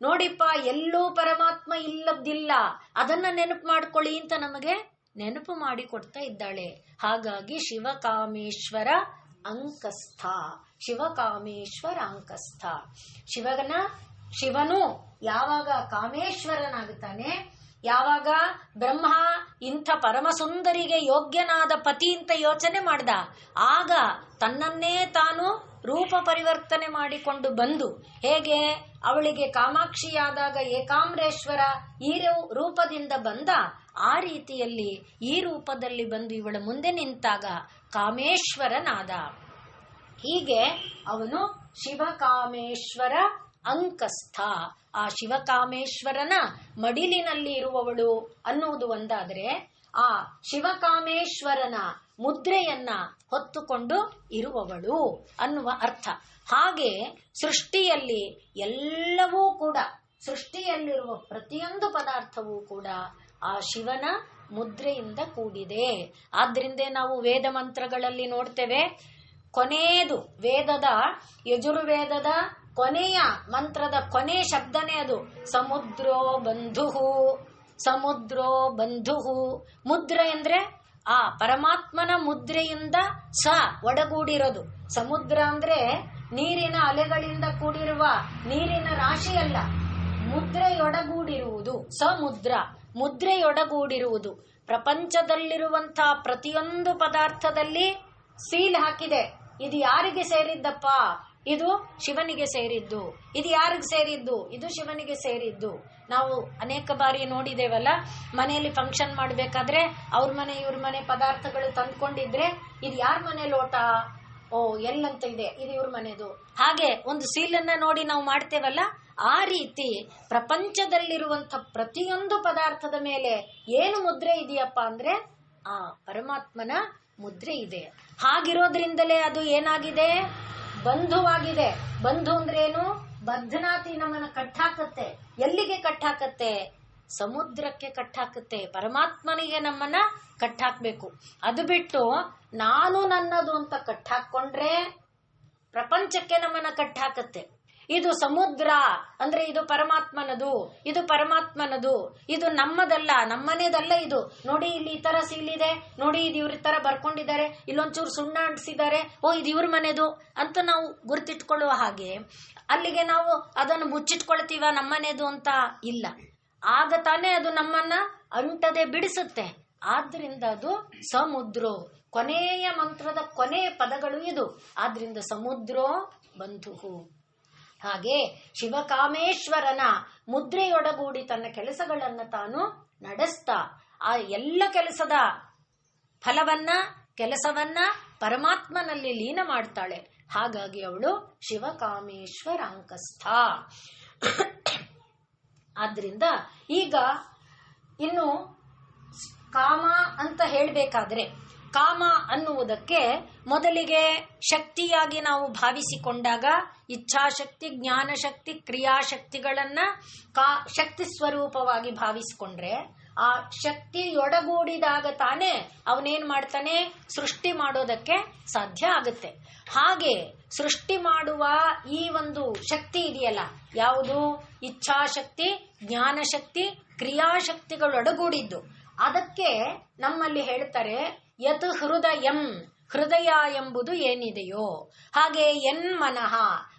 ನೋಡಿಪ್ಪ ಎಲ್ಲೂ ಪರಮಾತ್ಮ ಇಲ್ಲದಿಲ್ಲ, ಅದನ್ನ ನೆನಪು ಮಾಡ್ಕೊಳ್ಳಿ ಅಂತ ನಮಗೆ ನೆನಪು ಮಾಡಿ ಕೊಡ್ತಾ ಇದ್ದಾಳೆ. ಹಾಗಾಗಿ ಶಿವಕಾಮೇಶ್ವರ ಅಂಕಸ್ಥ, ಶಿವಕಾಮೇಶ್ವರ ಅಂಕಸ್ಥ. ಶಿವನು ಯಾವಾಗ ಕಾಮೇಶ್ವರನಾಗುತ್ತಾನೆ, ಯಾವಾಗ ಬ್ರಹ್ಮ ಇಂಥ ಪರಮ ಸುಂದರಿಗೆ ಯೋಗ್ಯನಾದ ಪತಿ ಅಂತ ಯೋಚನೆ ಮಾಡ್ದ, ಆಗ ತನ್ನನ್ನೇ ತಾನು ರೂಪ ಪರಿವರ್ತನೆ ಮಾಡಿಕೊಂಡು ಬಂದು, ಹೇಗೆ ಅವಳಿಗೆ ಕಾಮಾಕ್ಷಿಯಾದಾಗ ಏಕಾಮ್ರೇಶ್ವರ ಈ ರೂಪದಿಂದ ಬಂದ, ಆ ರೀತಿಯಲ್ಲಿ ಈ ರೂಪದಲ್ಲಿ ಬಂದು ಇವಳ ಮುಂದೆ ನಿಂತಾಗ ಕಾಮೇಶ್ವರನಾದ. ಹೀಗೆ ಅವನು ಶಿವಕಾಮೇಶ್ವರ ಅಂಕಸ್ಥ. ಆ ಶಿವಕಾಮೇಶ್ವರನ ಮಡಿಲಿನಲ್ಲಿ ಇರುವವಳು ಅನ್ನುವುದು ಒಂದಾದರೆ, ಆ ಶಿವಕಾಮೇಶ್ವರನ ಮುದ್ರೆಯನ್ನ ಹೊತ್ತುಕೊಂಡು ಇರುವವಳು ಅನ್ನುವ ಅರ್ಥ. ಹಾಗೆ ಸೃಷ್ಟಿಯಲ್ಲಿ ಎಲ್ಲವೂ ಕೂಡ, ಸೃಷ್ಟಿಯಲ್ಲಿರುವ ಪ್ರತಿಯೊಂದು ಪದಾರ್ಥವೂ ಕೂಡ ಆ ಶಿವನ ಮುದ್ರೆಯಿಂದ ಕೂಡಿದೆ. ಆದ್ರಿಂದ ನಾವು ವೇದ ಮಂತ್ರಗಳಲ್ಲಿ ನೋಡ್ತೇವೆ, ಕೊನೆಯದು ವೇದದ ಯಜುರ್ವೇದದ ಕೊನೆಯ ಮಂತ್ರದ ಕೊನೆ ಶಬ್ದನೇ ಅದು ಸಮುದ್ರೋ ಬಂಧುಹು. ಸಮುದ್ರೋ ಬಂಧುಹು. ಮುದ್ರೆ ಅಂದ್ರೆ ಆ ಪರಮಾತ್ಮನ ಮುದ್ರೆಯಿಂದ ಒಡಗೂಡಿರೋದು. ಸಮುದ್ರ ಅಂದ್ರೆ ನೀರಿನ ಅಲೆಗಳಿಂದ ಕೂಡಿರುವ ನೀರಿನ ರಾಶಿ ಅಲ್ಲ, ಮುದ್ರೆಯೊಡಗೂಡಿರುವುದು ಸಮುದ್ರ. ಮುದ್ರೆಯೊಡಗೂಡಿರುವುದು ಪ್ರಪಂಚದಲ್ಲಿರುವಂತಹ ಪ್ರತಿಯೊಂದು ಪದಾರ್ಥದಲ್ಲಿ ಸೀಲ್ ಹಾಕಿದೆ. ಇದು ಯಾರಿಗೆ ಸೇರಿದ್ದಪ್ಪ? ಇದು ಶಿವನಿಗೆ ಸೇರಿದ್ದು. ಇದು ಯಾರಿಗೆ ಸೇರಿದ್ದು? ಇದು ಶಿವನಿಗೆ ಸೇರಿದ್ದು. ನಾವು ಅನೇಕ ಬಾರಿ ನೋಡಿದೇವಲ್ಲ, ಮನೆಯಲ್ಲಿ ಫಂಕ್ಷನ್ ಮಾಡಬೇಕಾದ್ರೆ ಅವ್ರ ಮನೆ ಇವ್ರ ಮನೆ ಪದಾರ್ಥಗಳು ತಂದ್ಕೊಂಡಿದ್ರೆ ಇದು ಯಾರ ಮನೆ ಲೋಟ, ಓ ಎಲ್ಲಂತ ಇದೆ, ಇದು ಇವ್ರ ಮನೆದು. ಹಾಗೆ ಒಂದು ಸೀಲನ್ನ ನೋಡಿ ನಾವು ಮಾಡ್ತೇವಲ್ಲ, ಆ ರೀತಿ ಪ್ರಪಂಚದಲ್ಲಿರುವಂಥ ಪ್ರತಿಯೊಂದು ಪದಾರ್ಥದ ಮೇಲೆ ಏನು ಮುದ್ರೆ ಇದೆಯಪ್ಪ ಅಂದ್ರೆ ಆ ಪರಮಾತ್ಮನ ಮುದ್ರೆ ಇದೆ. ಹಾಗಿರೋದ್ರಿಂದಲೇ ಅದು ಏನಾಗಿದೆ? ಬಂಧುವಾಗಿದೆ. ಬಂಧು ಅಂದ್ರೇನು? ಬದ್ಧನಾತಿ, ನಮ್ಮನ್ನ ಕಟ್ಟಾಕತ್ತೆ. ಎಲ್ಲಿಗೆ ಕಟ್ಟಾಕತ್ತೆ? ಸಮುದ್ರಕ್ಕೆ ಕಟ್ಟಾಕತ್ತೆ. ಪರಮಾತ್ಮನಿಗೆ ನಮ್ಮನ್ನ ಕಟ್ಟಾಕ್ಬೇಕು. ಅದು ಬಿಟ್ಟು ನಾನು ನನ್ನದು ಅಂತ ಕಟ್ಟಾಕೊಂಡ್ರೆ ಪ್ರಪಂಚಕ್ಕೆ ನಮ್ಮನ್ನ ಕಟ್ಟಾಕತ್ತೆ. ಇದು ಸಮುದ್ರ ಅಂದ್ರೆ ಇದು ಪರಮಾತ್ಮನದು, ಇದು ಪರಮಾತ್ಮನದು, ಇದು ನಮ್ಮದಲ್ಲ, ನಮ್ಮನೇದಲ್ಲ. ಇದು ನೋಡಿ ಇಲ್ಲಿ ಈ ತರ ಸೀಲಿದೆ, ನೋಡಿ ಇದು ಇವ್ರ ತರ ಬರ್ಕೊಂಡಿದ್ದಾರೆ, ಇಲ್ಲೊಂಚೂರು ಸುಣ್ಣ ಅಂಟಿಸಿದ್ದಾರೆ, ಓ ಇದು ಇವ್ರ ಮನೆದು ಅಂತ ನಾವು ಗುರ್ತಿಟ್ಕೊಳ್ಳುವ ಹಾಗೆ ಅಲ್ಲಿಗೆ ನಾವು ಅದನ್ನು ಮುಚ್ಚಿಟ್ಕೊಳ್ತೀವ ನಮ್ಮನೇದು ಅಂತ ಇಲ್ಲ. ಆಗ ತಾನೇ ಅದು ನಮ್ಮನ್ನ ಅಂಟದೆ ಬಿಡಿಸುತ್ತೆ. ಆದ್ರಿಂದ ಅದು ಸಮುದ್ರೋ, ಕೊನೆಯ ಮಂತ್ರದ ಕೊನೆಯ ಪದಗಳು ಇದು. ಆದ್ರಿಂದ ಸಮುದ್ರೋ ಬಂಧುಹು. ಹಾಗೆ ಶಿವಕಾಮೇಶ್ವರನ ಮುದ್ರೆಯೊಡಗೂಡಿ ತನ್ನ ಕೆಲಸಗಳನ್ನ ತಾನು ನಡೆಸ್ತಾ ಆ ಎಲ್ಲ ಕೆಲಸದ ಫಲವನ್ನ, ಕೆಲಸವನ್ನ ಪರಮಾತ್ಮನಲ್ಲಿ ಲೀನ ಮಾಡ್ತಾಳೆ. ಹಾಗಾಗಿ ಅವಳು ಶಿವಕಾಮೇಶ್ವರಾಂಕಸ್ಥ. ಆದ್ರಿಂದ ಈಗ ಇನ್ನು ಕಾಮ ಅಂತ ಹೇಳಬೇಕಾದ್ರೆ, ಕಾಮ ಅನ್ನುವುದಕ್ಕೆ ಮೊದಲಿಗೆ ಶಕ್ತಿಯಾಗಿ ನಾವು ಭಾವಿಸಿಕೊಂಡಾಗ ಇಚ್ಛಾಶಕ್ತಿ, ಜ್ಞಾನಶಕ್ತಿ, ಕ್ರಿಯಾಶಕ್ತಿಗಳನ್ನ ಶಕ್ತಿ ಸ್ವರೂಪವಾಗಿ ಭಾವಿಸಿಕೊಂಡ್ರೆ, ಆ ಶಕ್ತಿಯೊಡಗೂಡಿದಾಗ ತಾನೇ ಅವನೇನ್ ಮಾಡ್ತಾನೆ, ಸೃಷ್ಟಿ ಮಾಡೋದಕ್ಕೆ ಸಾಧ್ಯ ಆಗುತ್ತೆ. ಹಾಗೆ ಸೃಷ್ಟಿ ಮಾಡುವ ಈ ಒಂದು ಶಕ್ತಿ ಇದೆಯಲ್ಲ, ಯಾವುದು ಇಚ್ಛಾಶಕ್ತಿ, ಜ್ಞಾನಶಕ್ತಿ, ಕ್ರಿಯಾಶಕ್ತಿಗಳೊಡಗೂಡಿದ್ದು, ಅದಕ್ಕೆ ನಮ್ಮಲ್ಲಿ ಹೇಳ್ತಾರೆ ಯತ್ ಹೃದಯಂ, ಹೃದಯ ಎಂಬುದು ಏನಿದೆಯೋ, ಹಾಗೆ ಮನಃ,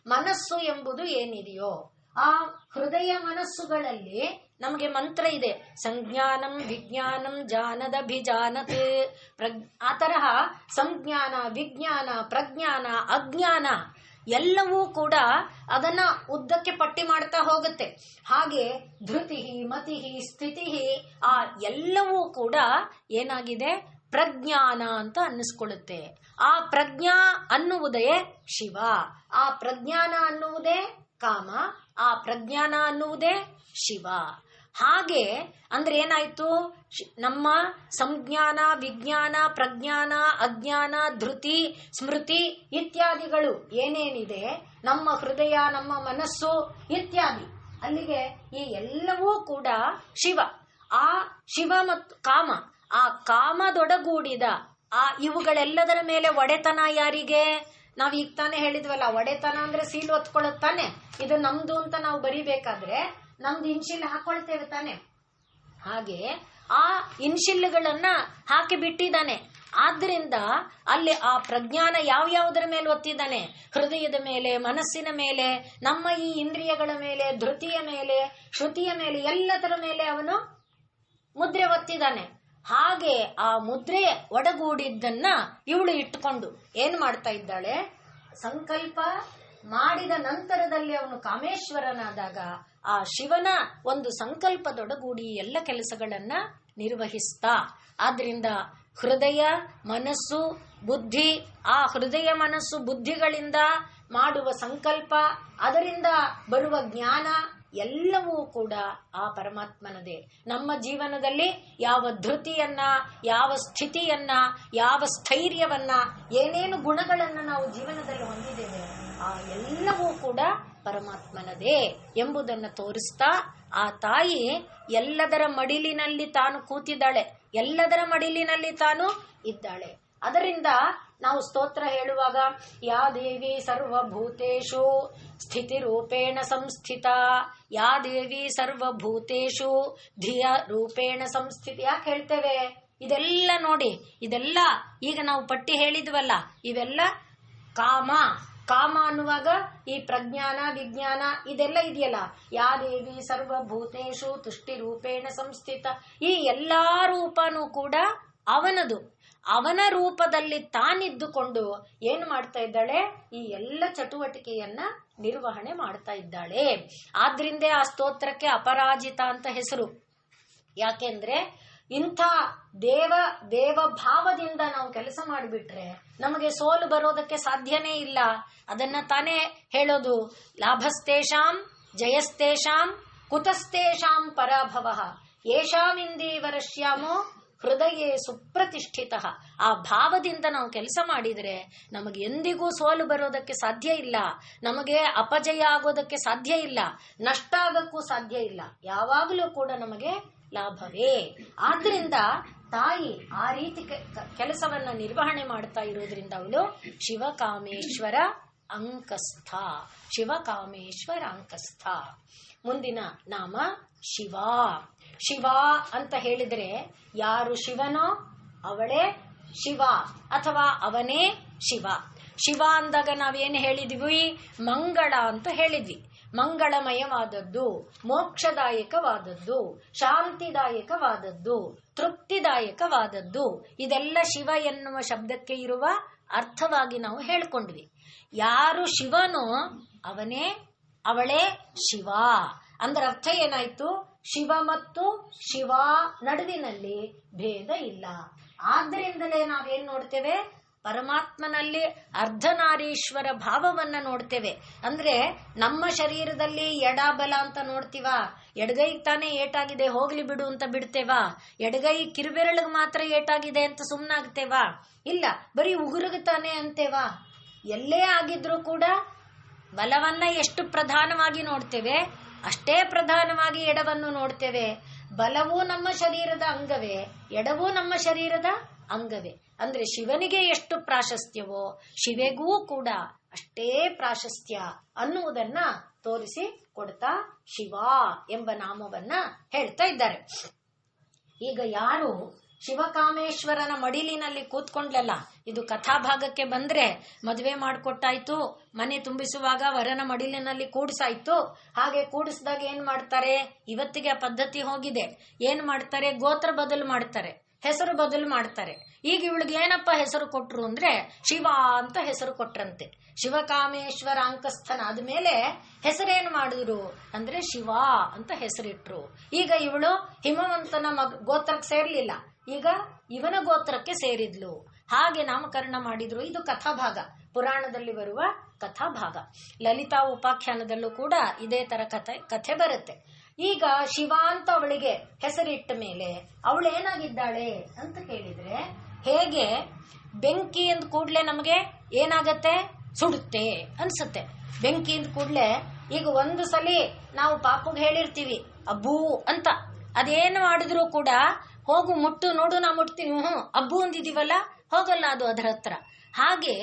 ಮನಸ್ಸು ಎಂಬುದು ಏನಿದೆಯೋ, ಆ ಹೃದಯ ಮನಸ್ಸುಗಳಲ್ಲಿ ನಮಗೆ ಮಂತ್ರ ಇದೆ, ಸಂಜ್ಞಾನಂ ವಿಜ್ಞಾನಂ ಜಾನದಭಿಜಾನತೆ. ಆ ತರಹ ಸಂಜ್ಞಾನ, ವಿಜ್ಞಾನ, ಪ್ರಜ್ಞಾನ, ಅಜ್ಞಾನ ಎಲ್ಲವೂ ಕೂಡ ಅದನ್ನ ಉದ್ದಕ್ಕೆ ಪಟ್ಟಿ ಮಾಡ್ತಾ ಹೋಗುತ್ತೆ. ಹಾಗೆ ಧೃತಿ, ಮತಿ, ಸ್ಥಿತಿ, ಆ ಎಲ್ಲವೂ ಕೂಡ ಏನಾಗಿದೆ, ಪ್ರಜ್ಞಾನ ಅಂತ ಅನ್ನಿಸ್ಕೊಳ್ಳುತ್ತೆ. ಆ ಪ್ರಜ್ಞಾ ಅನ್ನುವುದೇ ಶಿವ, ಆ ಪ್ರಜ್ಞಾನ ಅನ್ನುವುದೇ ಕಾಮ, ಆ ಪ್ರಜ್ಞಾನ ಅನ್ನುವುದೇ ಶಿವ. ಹಾಗೆ ಅಂದ್ರೆ ಏನಾಯ್ತು, ನಮ್ಮ ಸಂಜ್ಞಾನ, ವಿಜ್ಞಾನ, ಪ್ರಜ್ಞಾನ, ಅಜ್ಞಾನ, ಧೃತಿ, ಸ್ಮೃತಿ ಇತ್ಯಾದಿಗಳು ಏನೇನಿದೆ, ನಮ್ಮ ಹೃದಯ, ನಮ್ಮ ಮನಸ್ಸು ಇತ್ಯಾದಿ, ಅಲ್ಲಿಗೆ ಈ ಎಲ್ಲವೂ ಕೂಡ ಶಿವ. ಆ ಶಿವ ಮತ್ತು ಕಾಮ, ಆ ಕಾಮದೊಡಗೂಡಿದ ಆ ಇವುಗಳೆಲ್ಲದರ ಮೇಲೆ ಒಡೆತನ ಯಾರಿಗೆ? ನಾವ್ ಈಗ ತಾನೇ ಹೇಳಿದ್ವಲ್ಲ, ಒಡೆತನ ಅಂದ್ರೆ ಸೀಲು ಹೊತ್ಕೊಳ್ಳುತ್ತಾನೆ, ಇದು ನಮ್ದು ಅಂತ ನಾವು ಬರಿಬೇಕಾದ್ರೆ ನಮ್ದು ಇನ್ಶಿಲ್ ಹಾಕೊಳ್ತೇವೆ ತಾನೆ. ಹಾಗೆ ಆ ಇನ್ಶಿಲ್ಗಳನ್ನ ಹಾಕಿ ಬಿಟ್ಟಿದ್ದಾನೆ. ಆದ್ರಿಂದ ಅಲ್ಲಿ ಆ ಪ್ರಜ್ಞಾನ ಯಾವ್ಯಾವುದರ ಮೇಲೆ ಒತ್ತಿದ್ದಾನೆ, ಹೃದಯದ ಮೇಲೆ, ಮನಸ್ಸಿನ ಮೇಲೆ, ನಮ್ಮ ಈ ಇಂದ್ರಿಯಗಳ ಮೇಲೆ, ಧೃತಿಯ ಮೇಲೆ, ಶ್ರುತಿಯ ಮೇಲೆ, ಎಲ್ಲದರ ಮೇಲೆ ಅವನು ಮುದ್ರೆ ಒತ್ತಿದ್ದಾನೆ. ಹಾಗೆ ಆ ಮುದ್ರೆ ಒಡಗೂಡಿದ್ದನ್ನ ಇವಳು ಇಟ್ಟುಕೊಂಡು ಏನ್ ಮಾಡ್ತಾ ಇದ್ದಾಳೆ, ಸಂಕಲ್ಪ ಮಾಡಿದ ನಂತರದಲ್ಲಿ ಅವನು ಕಾಮೇಶ್ವರನಾದಾಗ ಆ ಶಿವನ ಒಂದು ಸಂಕಲ್ಪದೊಡಗೂಡಿ ಎಲ್ಲ ಕೆಲಸಗಳನ್ನ ನಿರ್ವಹಿಸ್ತಾ. ಆದ್ರಿಂದ ಹೃದಯ, ಮನಸ್ಸು, ಬುದ್ಧಿ, ಆ ಹೃದಯ, ಮನಸ್ಸು, ಬುದ್ಧಿಗಳಿಂದ ಮಾಡುವ ಸಂಕಲ್ಪ, ಅದರಿಂದ ಬರುವ ಜ್ಞಾನ ಎಲ್ಲವೂ ಕೂಡ ಆ ಪರಮಾತ್ಮನದೇ. ನಮ್ಮ ಜೀವನದಲ್ಲಿ ಯಾವ ಧೃತಿಯನ್ನ, ಯಾವ ಸ್ಥಿತಿಯನ್ನ, ಯಾವ ಸ್ಥೈರ್ಯವನ್ನ, ಏನೇನು ಗುಣಗಳನ್ನ ನಾವು ಜೀವನದಲ್ಲಿ ಹೊಂದಿದ್ದೇವೆ, ಆ ಎಲ್ಲವೂ ಕೂಡ ಪರಮಾತ್ಮನದೇ ಎಂಬುದನ್ನು ತೋರಿಸ್ತಾ ಆ ತಾಯಿ ಎಲ್ಲದರ ಮಡಿಲಿನಲ್ಲಿ ತಾನು ಕೂತಿದ್ದಾಳೆ, ಎಲ್ಲದರ ಮಡಿಲಿನಲ್ಲಿ ತಾನು ಇದ್ದಾಳೆ. ಅದರಿಂದ ನಾವು ಸ್ತೋತ್ರ ಹೇಳುವಾಗ ಯಾ ದೇವಿ ಸರ್ವಭೂತೇಷು ಸ್ಥಿತಿ ರೂಪೇಣ ಸಂಸ್ಥಿತ, ಯಾ ದೇವಿ ಸರ್ವಭೂತೇಷು ಧಿಯ ರೂಪೇಣ ಸಂಸ್ಥಿತ. ಯಾಕೆ ಹೇಳ್ತೇವೆ ಇದೆಲ್ಲ? ನೋಡಿ, ಇದೆಲ್ಲ ಈಗ ನಾವು ಪಟ್ಟಿ ಹೇಳಿದ್ವಲ್ಲ, ಇವೆಲ್ಲ ಕಾಮ. ಕಾಮ ಅನ್ನುವಾಗ ಈ ಪ್ರಜ್ಞಾನ, ವಿಜ್ಞಾನ ಇದೆಲ್ಲ ಇದೆಯಲ್ಲ, ಯಾ ದೇವಿ ಸರ್ವಭೂತೇಷು ತುಷ್ಟಿ ರೂಪೇಣ ಸಂಸ್ಥಿತ, ಈ ಎಲ್ಲಾ ರೂಪನೂ ಕೂಡ ಅವನದು. ಅವನ ರೂಪದಲ್ಲಿ ತಾನಿದ್ದುಕೊಂಡು ಏನು ಮಾಡ್ತಾ ಇದ್ದಾಳೆ, ಈ ಎಲ್ಲ ಚಟುವಟಿಕೆಯನ್ನ ನಿರ್ವಹಣೆ ಮಾಡ್ತಾ ಇದ್ದಾಳೆ. ಆದ್ರಿಂದ ಆ ಸ್ತೋತ್ರಕ್ಕೆ ಅಪರಾಜಿತ ಅಂತ ಹೆಸರು. ಯಾಕೆಂದ್ರೆ ಇಂಥ ದೇವ ಭಾವದಿಂದ ನಾವು ಕೆಲಸ ಮಾಡಿಬಿಟ್ರೆ ನಮಗೆ ಸೋಲು ಬರೋದಕ್ಕೆ ಸಾಧ್ಯನೇ ಇಲ್ಲ. ಅದನ್ನ ತಾನೇ ಹೇಳೋದು, ಲಾಭಸ್ತೇಷಾಂ ಜಯಸ್ತೇಷಾಂ ಕುತಸ್ತೇಷಾಂ ಪರಾಭವ ಯೇಷಾಮಿಂದೇವರಶ್ಯಾಮೋ ಹೃದಯೇ ಸುಪ್ರತಿಷ್ಠಿತ. ಆ ಭಾವದಿಂದ ನಾವು ಕೆಲಸ ಮಾಡಿದರೆ ನಮಗೆ ಎಂದಿಗೂ ಸೋಲು ಬರೋದಕ್ಕೆ ಸಾಧ್ಯ ಇಲ್ಲ, ನಮಗೆ ಅಪಜಯ ಆಗೋದಕ್ಕೆ ಸಾಧ್ಯ ಇಲ್ಲ, ನಷ್ಟ ಆಗಕ್ಕೂ ಸಾಧ್ಯ ಇಲ್ಲ. ಯಾವಾಗಲೂ ಕೂಡ ನಮಗೆ ಲಾಭವೇ. ಆದ್ರಿಂದ ತಾಯಿ ಆ ರೀತಿ ಕೆಲಸವನ್ನ ನಿರ್ವಹಣೆ ಮಾಡ್ತಾ ಇರೋದ್ರಿಂದ ಅವಳು ಶಿವಕಾಮೇಶ್ವರ ಅಂಕಸ್ಥ, ಶಿವಕಾಮೇಶ್ವರ ಅಂಕಸ್ಥ. ಮುಂದಿನ ನಾಮ ಶಿವ. ಶಿವ ಅಂತ ಹೇಳಿದ್ರೆ ಯಾರು ಶಿವನೋ ಅವಳೇ ಶಿವ ಅಥವಾ ಅವನೇ ಶಿವ. ಶಿವ ಅಂದಾಗ ನಾವೇನು ಹೇಳಿದ್ವಿ, ಮಂಗಳ ಅಂತ ಹೇಳಿದ್ವಿ. ಮಂಗಳಮಯವಾದದ್ದು, ಮೋಕ್ಷದಾಯಕವಾದದ್ದು, ಶಾಂತಿದಾಯಕವಾದದ್ದು, ತೃಪ್ತಿದಾಯಕವಾದದ್ದು, ಇದೆಲ್ಲ ಶಿವ ಎನ್ನುವ ಶಬ್ದಕ್ಕೆ ಇರುವ ಅರ್ಥವಾಗಿ ನಾವು ಹೇಳ್ಕೊಂಡ್ವಿ. ಯಾರು ಶಿವನೋ ಅವನೇ ಅವಳೇ ಶಿವ. ಅಂದ್ರೆ ಅರ್ಥ ಏನಾಯ್ತು, ಶಿವ ಮತ್ತು ಶಿವ ನಡುವಿನಲ್ಲಿ ಭೇದ ಇಲ್ಲ. ಆದ್ರಿಂದಲೇ ನಾವೇನ್ ನೋಡ್ತೇವೆ, ಪರಮಾತ್ಮನಲ್ಲಿ ಅರ್ಧನಾರೀಶ್ವರ ಭಾವವನ್ನ ನೋಡ್ತೇವೆ. ಅಂದ್ರೆ ನಮ್ಮ ಶರೀರದಲ್ಲಿ ಎಡಬಲ ಅಂತ ನೋಡ್ತೀವ, ಎಡಗೈಗೆ ತಾನೇ ಏಟಾಗಿದೆ ಹೋಗ್ಲಿ ಬಿಡು ಅಂತ ಬಿಡ್ತೇವಾ? ಎಡಗೈ ಕಿರುಬೆರಳಿಗೆ ಮಾತ್ರ ಏಟಾಗಿದೆ ಅಂತ ಸುಮ್ಮನಾಗ್ತೇವಾ? ಇಲ್ಲ, ಬರೀ ಉಗುರಿಗೆ ತಾನೇ ಅಂತೇವಾ? ಎಲ್ಲೇ ಆಗಿದ್ರೂ ಕೂಡ ಬಲವನ್ನ ಎಷ್ಟು ಪ್ರಧಾನವಾಗಿ ನೋಡ್ತೇವೆ ಅಷ್ಟೇ ಪ್ರಧಾನವಾಗಿ ಎಡವನ್ನು ನೋಡ್ತೇವೆ. ಬಲವೂ ನಮ್ಮ ಶರೀರದ ಅಂಗವೇ, ಎಡವೂ ನಮ್ಮ ಶರೀರದ ಅಂಗವೇ. ಅಂದ್ರೆ ಶಿವನಿಗೆ ಎಷ್ಟು ಪ್ರಾಶಸ್ತ್ಯವೋ ಶಿವೆಗೂ ಕೂಡ ಅಷ್ಟೇ ಪ್ರಾಶಸ್ತ್ಯ ಅನ್ನುವುದನ್ನ ತೋರಿಸಿ ಕೊಡ್ತಾ ಶಿವ ಎಂಬ ನಾಮವನ್ನ ಹೇಳ್ತಾ ಇದ್ದಾರೆ. ಈಗ ಯಾರು ಶಿವಕಾಮೇಶ್ವರನ ಮಡಿಲಿನಲ್ಲಿ ಕೂತ್ಕೊಂಡ್ಲಲ್ಲ, ಇದು ಕಥಾಭಾಗಕ್ಕೆ ಬಂದ್ರೆ ಮದುವೆ ಮಾಡಿಕೊಟ್ಟಾಯ್ತು, ಮನೆ ತುಂಬಿಸುವಾಗ ವರನ ಮಡಿಲಿನಲ್ಲಿ ಕೂಡಿಸಾಯ್ತು. ಹಾಗೆ ಕೂಡಿಸಿದಾಗ ಏನ್ ಮಾಡ್ತಾರೆ, ಇವತ್ತಿಗೆ ಆ ಪದ್ಧತಿ ಹೋಗಿದೆ. ಏನ್ ಮಾಡ್ತಾರೆ, ಗೋತ್ರ ಬದಲು ಮಾಡ್ತಾರೆ, ಹೆಸರು ಬದಲು ಮಾಡ್ತಾರೆ. ಈಗ ಇವಳಿಗೆ ಏನಪ್ಪ ಹೆಸರು ಕೊಟ್ರು ಅಂದ್ರೆ ಶಿವ ಅಂತ ಹೆಸರು ಕೊಟ್ರಂತೆ. ಶಿವಕಾಮೇಶ್ವರ ಅಂಕಸ್ಥನ ಆದ್ಮೇಲೆ ಹೆಸರೇನು ಮಾಡಿದ್ರು ಅಂದ್ರೆ ಶಿವ ಅಂತ ಹೆಸರಿಟ್ರು. ಈಗ ಇವಳು ಹಿಮವಂತನ ಗೋತ್ರಕ್ಕೆ ಸೇರ್ಲಿಲ್ಲ, ಈಗ ಇವನ ಗೋತ್ರಕ್ಕೆ ಸೇರಿದ್ಲು. ಹಾಗೆ ನಾಮಕರಣ ಮಾಡಿದ್ರು. ಇದು ಕಥಾಭಾಗ, ಪುರಾಣದಲ್ಲಿ ಬರುವ ಕಥಾಭಾಗ. ಲಲಿತಾ ಉಪಾಖ್ಯಾನದಲ್ಲೂ ಕೂಡ ಇದೇ ತರ ಕಥೆ ಬರುತ್ತೆ. ಈಗ ಶಿವ ಅಂತ ಅವಳಿಗೆ ಹೆಸರಿಟ್ಟ ಮೇಲೆ ಅವಳು ಏನಾಗಿದ್ದಾಳೆ ಅಂತ ಕೇಳಿದ್ರೆ, ಹೇಗೆ ಬೆಂಕಿ ಅಂದ ಕೂಡ್ಲೆ ನಮಗೆ ಏನಾಗತ್ತೆ, ಸುಡುತ್ತೆ ಅನ್ಸುತ್ತೆ. ಬೆಂಕಿ ಅಂದ ಕೂಡ್ಲೆ ಈಗ ಒಂದು ಸಲಿ ನಾವು ಪಾಪುಗ್ ಹೇಳಿರ್ತೀವಿ ಅಬ್ಬೂ ಅಂತ, ಅದೇನು ಮಾಡಿದ್ರು ಕೂಡ ಹೋಗು ಮುಟ್ಟು ನೋಡು, ನಾ ಮುಟ್ತೀನಿ, ಅಬ್ಬು ಅಂದಿದೀವಲ್ಲ, ಹೋಗಲ್ಲ ಅದು ಅದರ ಹತ್ರ. ಹಾಗೆ